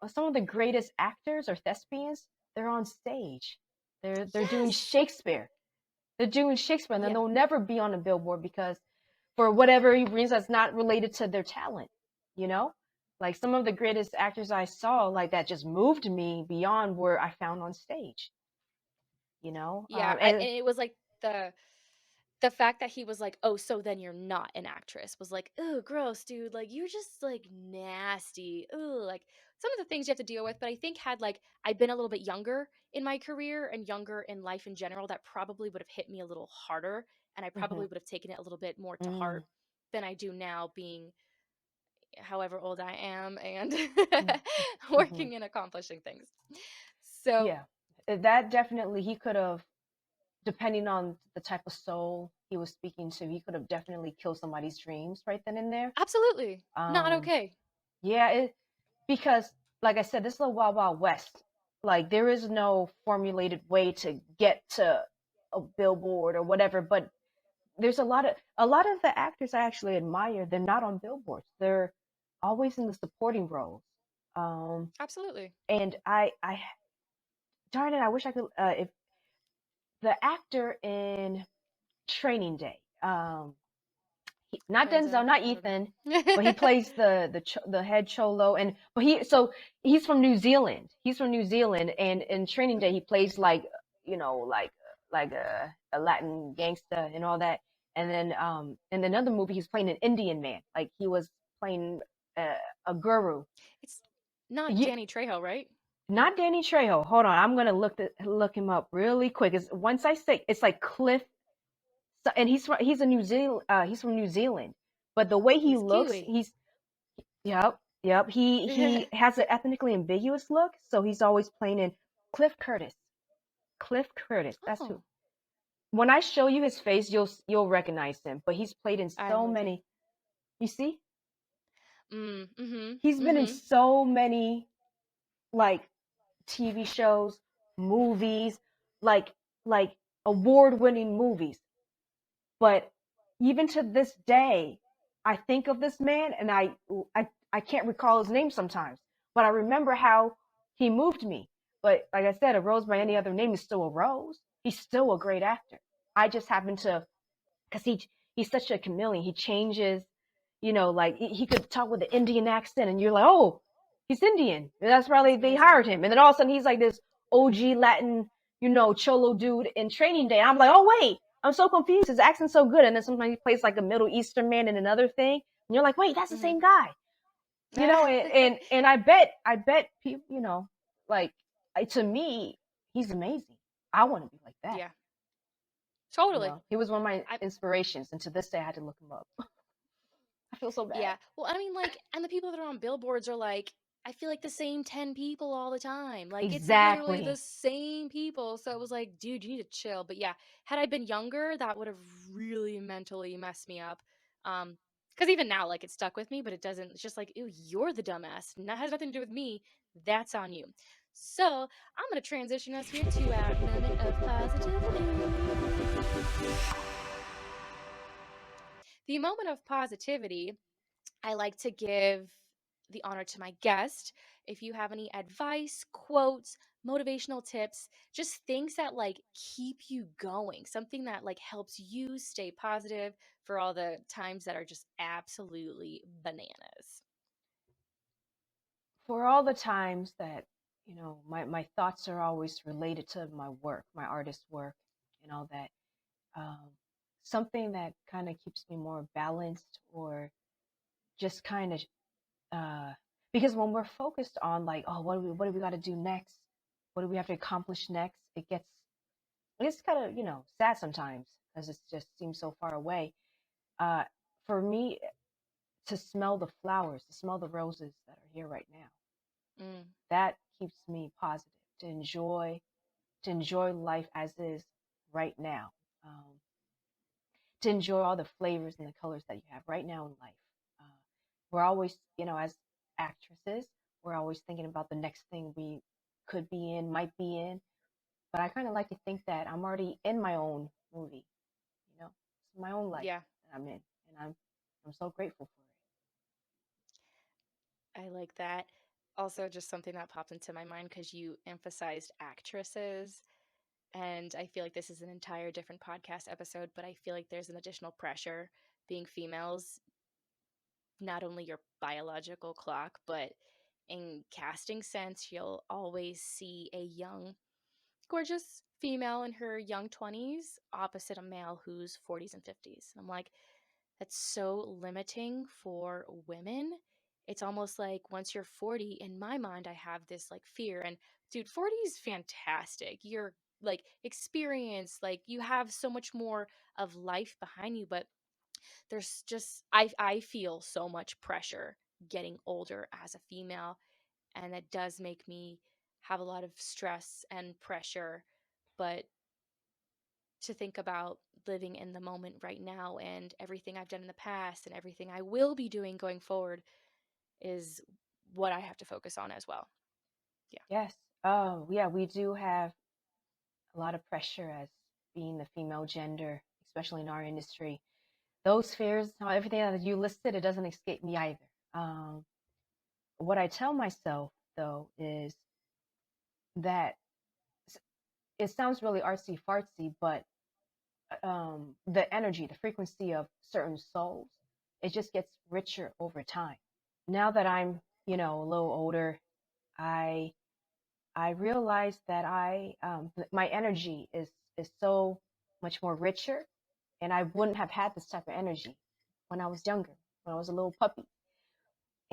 [SPEAKER 1] some of the greatest actors or thespians, they're on stage. They're doing
[SPEAKER 2] yes.
[SPEAKER 1] Shakespeare. They're doing Shakespeare, and then
[SPEAKER 2] Yeah.
[SPEAKER 1] they'll never be on a billboard because for whatever reason that's not related to their talent, you know? Like some of the greatest actors I saw like that just moved me beyond where I found on stage, you know?
[SPEAKER 2] Yeah,
[SPEAKER 1] And
[SPEAKER 2] and it was like the fact that he was like, "Oh, so then you're not an actress," was like, "Oh, gross, dude. Like you're just like nasty." Oh, like some of the things you have to deal with. But I think had like I been a little bit younger in my career and younger in life in general, that probably would have hit me a little harder, and I probably
[SPEAKER 1] mhm,
[SPEAKER 2] would have taken it a little bit more to
[SPEAKER 1] mm,
[SPEAKER 2] heart than I do now, being however old I am and
[SPEAKER 1] mm, mhm.
[SPEAKER 2] working and accomplishing things. So
[SPEAKER 1] Yeah. That definitely he could have, depending on the type of soul he was speaking to, he could have definitely killed somebody's dreams right then and there.
[SPEAKER 2] absolutely not
[SPEAKER 1] Um,
[SPEAKER 2] okay.
[SPEAKER 1] yeah, because like I said, this is a wild wild west. Like there is no formulated way to get to a billboard or whatever, but there's a lot of the actors I actually admire, they're not on billboards. They're always in the supporting roles. Um,
[SPEAKER 2] Absolutely.
[SPEAKER 1] and I darn it, I wish I could if the actor in Training Day, not Denzel,
[SPEAKER 2] Denzel,
[SPEAKER 1] not
[SPEAKER 2] I don't
[SPEAKER 1] Ethan, but he
[SPEAKER 2] know.
[SPEAKER 1] plays the head cholo, and but he's from New Zealand. He's from New Zealand, and in Training Day he plays like like a Latin gangster and all that. And then in another movie he's playing an Indian man, like he was playing a guru.
[SPEAKER 2] It's not
[SPEAKER 1] Ye-
[SPEAKER 2] Danny Trejo, right?
[SPEAKER 1] Not Danny Trejo. Hold on, I'm gonna look him up really quick. Is once I say it's like Cliff, and he's a New Zealand he's from New Zealand, but the way he
[SPEAKER 2] He's
[SPEAKER 1] looks,
[SPEAKER 2] Kiwi.
[SPEAKER 1] yep. He has an ethnically ambiguous look, so he's always playing in Cliff Curtis. Cliff Curtis. That's who.
[SPEAKER 2] Oh,
[SPEAKER 1] When I show you his face, you'll recognize him. But he's played in
[SPEAKER 2] I'm
[SPEAKER 1] so
[SPEAKER 2] looking.
[SPEAKER 1] many. You see,
[SPEAKER 2] Mm-hmm.
[SPEAKER 1] he's been in
[SPEAKER 2] Mm-hmm.
[SPEAKER 1] so many like TV shows, movies, like like award-winning movies. But even to this day, I think of this man and I can't recall his name sometimes, but I remember how he moved me. But like I said, a rose by any
[SPEAKER 2] Yeah.
[SPEAKER 1] other name is still a rose. He's still a great actor. I just happen to, because he's such a chameleon. He changes, like he could talk with an Indian accent, and you're like, oh, he's Indian. That's
[SPEAKER 2] That's
[SPEAKER 1] probably they
[SPEAKER 2] amazing.
[SPEAKER 1] hired him. And then all of a sudden he's like this OG Latin, cholo dude in Training Day. I'm like, oh wait, I'm so confused. His accent's so good. And then sometimes he plays like a Middle Eastern man in another thing, and you're like, wait, that's the
[SPEAKER 2] Mm-hmm.
[SPEAKER 1] same guy. And I bet people, like to me, he's amazing. I want to be like that.
[SPEAKER 2] Yeah. Totally.
[SPEAKER 1] He was one of my
[SPEAKER 2] I
[SPEAKER 1] inspirations, and to this day, I had to look him up. I feel so bad.
[SPEAKER 2] Yeah. Well, I mean, like, and the people that are on billboards are like, I feel like the same 10 people all the time. Like, it's literally the
[SPEAKER 1] Exactly.
[SPEAKER 2] same people. So it was like, dude, you need to chill. But yeah, had I been younger, that would have really mentally messed me up. Because even now, like, it stuck with me, but it doesn't. It's just like, ew, you're the dumbass. That has nothing to do with me. That's on you. So I'm going to transition us here to our moment of positivity. The moment of positivity I like to give the honor to my guest. If you have any advice, quotes, motivational tips, just things that like keep you going, something that like helps you stay positive for all the times that are just absolutely bananas.
[SPEAKER 1] For all the times that, my thoughts are always related to my work, my artist work, and all that, um, something that kind of keeps me more balanced or just kind of, uh, because when we're focused on like, oh, what do we got to do next? what do we have to accomplish next? It's kind of, sad sometimes because it just seems so far away. Uh, for me, to smell the flowers, to smell the roses that are here right now,
[SPEAKER 2] Mm.
[SPEAKER 1] that keeps me positive. To enjoy life as is right now. To enjoy all the flavors and the colors that you have right now in life. Uh, we're always, as actresses, we're always thinking about the next thing we could be in, might be in. But I kind of like to think that I'm already in my own movie, it's my own life
[SPEAKER 2] Yeah,
[SPEAKER 1] that I'm in, and I'm so grateful for
[SPEAKER 2] I like that. Also, just something that popped into my mind because you emphasized actresses. And I feel like this is an entire different podcast episode, but I feel like there's an additional pressure being females, not only your biological clock, but in casting sense, you'll always see a young, gorgeous female in her young 20s opposite a male who's 40s and 50s. And I'm like, that's so limiting for women. It's almost like once you're 40, in my mind, I have this like fear. And dude, 40 is fantastic. You're like experienced, like you have so much more of life behind you, but there's just I feel so much pressure getting older as a female, and that does make me have a lot of stress and pressure. But to think about living in the moment right now and everything I've done in the past and everything I will be doing going forward is what I have to focus on as well. Yeah.
[SPEAKER 1] it. Yes. Oh, yeah, we do have a lot of pressure as being the female gender, especially in our industry. Those fears, everything that you listed, it doesn't escape me either. Um, what I tell myself though is that it sounds really artsy fartsy, but the energy, the frequency of certain souls, it just gets richer over time. Now that I'm, a little older, I I realize that my energy is so much more richer, and I wouldn't have had this type of energy when I was younger, when I was a little puppy,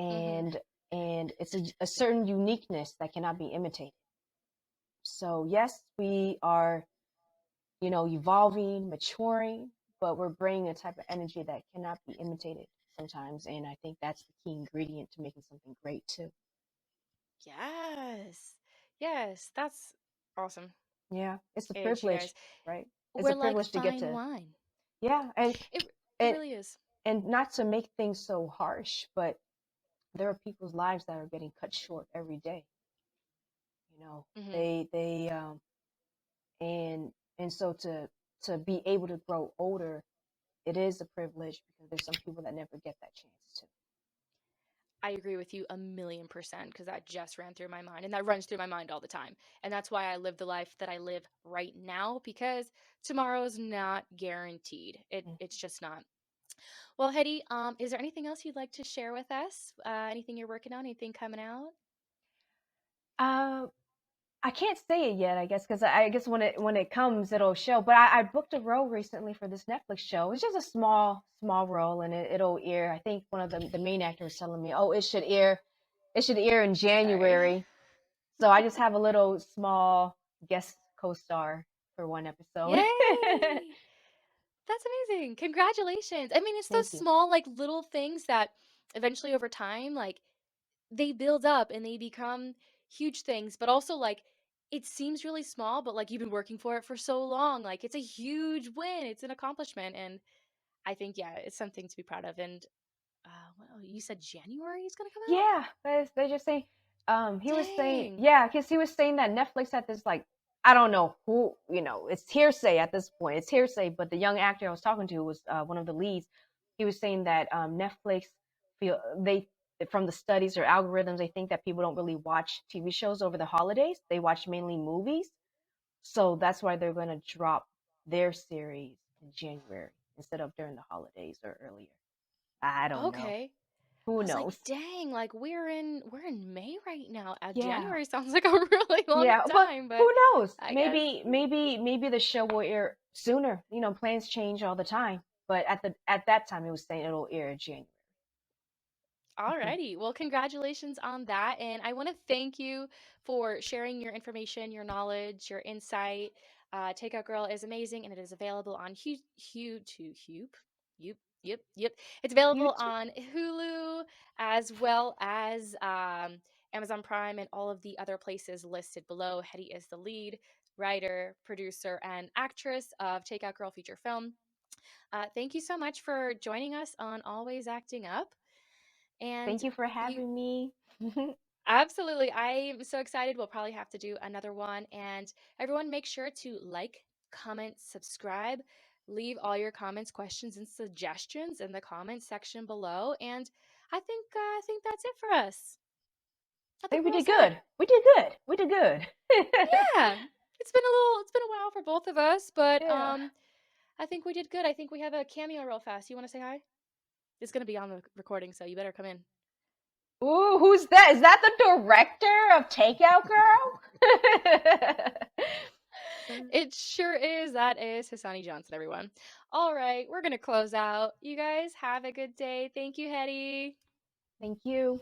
[SPEAKER 2] Mhm.
[SPEAKER 1] and it's a certain uniqueness that cannot be imitated. So yes, we are, evolving, maturing, but we're bringing a type of energy that cannot be imitated sometimes, and I think that's the key ingredient to making something great too.
[SPEAKER 2] Yes. Yes, that's awesome.
[SPEAKER 1] Yeah, it's a
[SPEAKER 2] Age, you
[SPEAKER 1] privilege,
[SPEAKER 2] guys.
[SPEAKER 1] right? It's a
[SPEAKER 2] We're like
[SPEAKER 1] privilege to get
[SPEAKER 2] fine
[SPEAKER 1] to,
[SPEAKER 2] wine.
[SPEAKER 1] yeah,
[SPEAKER 2] It
[SPEAKER 1] and
[SPEAKER 2] really is.
[SPEAKER 1] and not to make things so harsh, but there are people's lives that are getting cut short every day.
[SPEAKER 2] Mhm.
[SPEAKER 1] They and so to be able to grow older, it is a privilege because there's some people that never get that chance to.
[SPEAKER 2] I agree with you 1,000,000% because that just ran through my mind and that runs through my mind all the time. And that's why I live the life that I live right now because tomorrow is not guaranteed. It's
[SPEAKER 1] Mhm.
[SPEAKER 2] just not. Well, Hedy, is there anything else you'd like to share with us? Anything you're working on? Anything coming out?
[SPEAKER 1] Uh, I can't say it yet, I guess, because I guess when it comes, it'll show. But I booked a role recently for this Netflix show. It's just a small role, and it'll air. I think one of the main actors was telling me, oh, it should air in
[SPEAKER 2] Sorry.
[SPEAKER 1] January. So I just have a little small guest co-star for one episode.
[SPEAKER 2] Yay! That's amazing. Congratulations. I mean, it's those
[SPEAKER 1] Thank you.
[SPEAKER 2] small, like little things that eventually over time, like they build up and they become huge things, but also like it seems really small, but like you've been working for it for so long. Like it's a huge win. It's an accomplishment. And I think, yeah, it's something to be proud of. And you said January is going to come out?
[SPEAKER 1] Yeah, they just say, he was saying,
[SPEAKER 2] Dang.
[SPEAKER 1] yeah, because he was saying that Netflix had this, like, I don't know who, it's hearsay at this point. It's hearsay, but the young actor I was talking to was one of the leads. He was saying that Netflix from the studies or algorithms, they think that people don't really watch TV shows over the holidays. They watch mainly movies, so that's why they're going to drop their series in January instead of during the holidays or earlier. I don't know.
[SPEAKER 2] Okay. I
[SPEAKER 1] Who
[SPEAKER 2] was like,
[SPEAKER 1] knows?
[SPEAKER 2] dang, like we're in May right now.
[SPEAKER 1] Yeah.
[SPEAKER 2] January sounds like a really long
[SPEAKER 1] Yeah, but
[SPEAKER 2] time, but
[SPEAKER 1] who knows?
[SPEAKER 2] I guess.
[SPEAKER 1] Maybe the show will air sooner. Plans change all the time. But at that time, it was saying it'll air in January.
[SPEAKER 2] Alrighty. Well, congratulations on that. And I want to thank you for sharing your information, your knowledge, your insight. Takeout Girl is amazing and it is available on Yep. It's
[SPEAKER 1] You
[SPEAKER 2] available
[SPEAKER 1] too.
[SPEAKER 2] on Hulu as well as Amazon Prime and all of the other places listed below. Hedy is the lead writer, producer, and actress of Takeout Girl feature film. Thank you so much for joining us on Always Acting Up. And
[SPEAKER 1] Thank you for
[SPEAKER 2] you
[SPEAKER 1] having me.
[SPEAKER 2] absolutely, I'm so excited. We'll probably have to do another one. And everyone, make sure to like, comment, subscribe, leave all your comments, questions, and suggestions in the comments section below. And I think that's it for us. I
[SPEAKER 1] I think
[SPEAKER 2] think
[SPEAKER 1] we
[SPEAKER 2] we're all
[SPEAKER 1] did
[SPEAKER 2] set.
[SPEAKER 1] good. We did good. We did good.
[SPEAKER 2] Yeah, it's been a while for both of us, but
[SPEAKER 1] Yeah.
[SPEAKER 2] I think we did good. I think we have a cameo real fast. You want to say hi? It's gonna be on the recording, so you better come in.
[SPEAKER 1] Ooh, who's that? Is that the director of Takeout Girl?
[SPEAKER 2] It sure is. That is Hassani Johnson, everyone. All right, we're going to close out. You guys have a good day. Thank you, Hedy.
[SPEAKER 1] Thank you.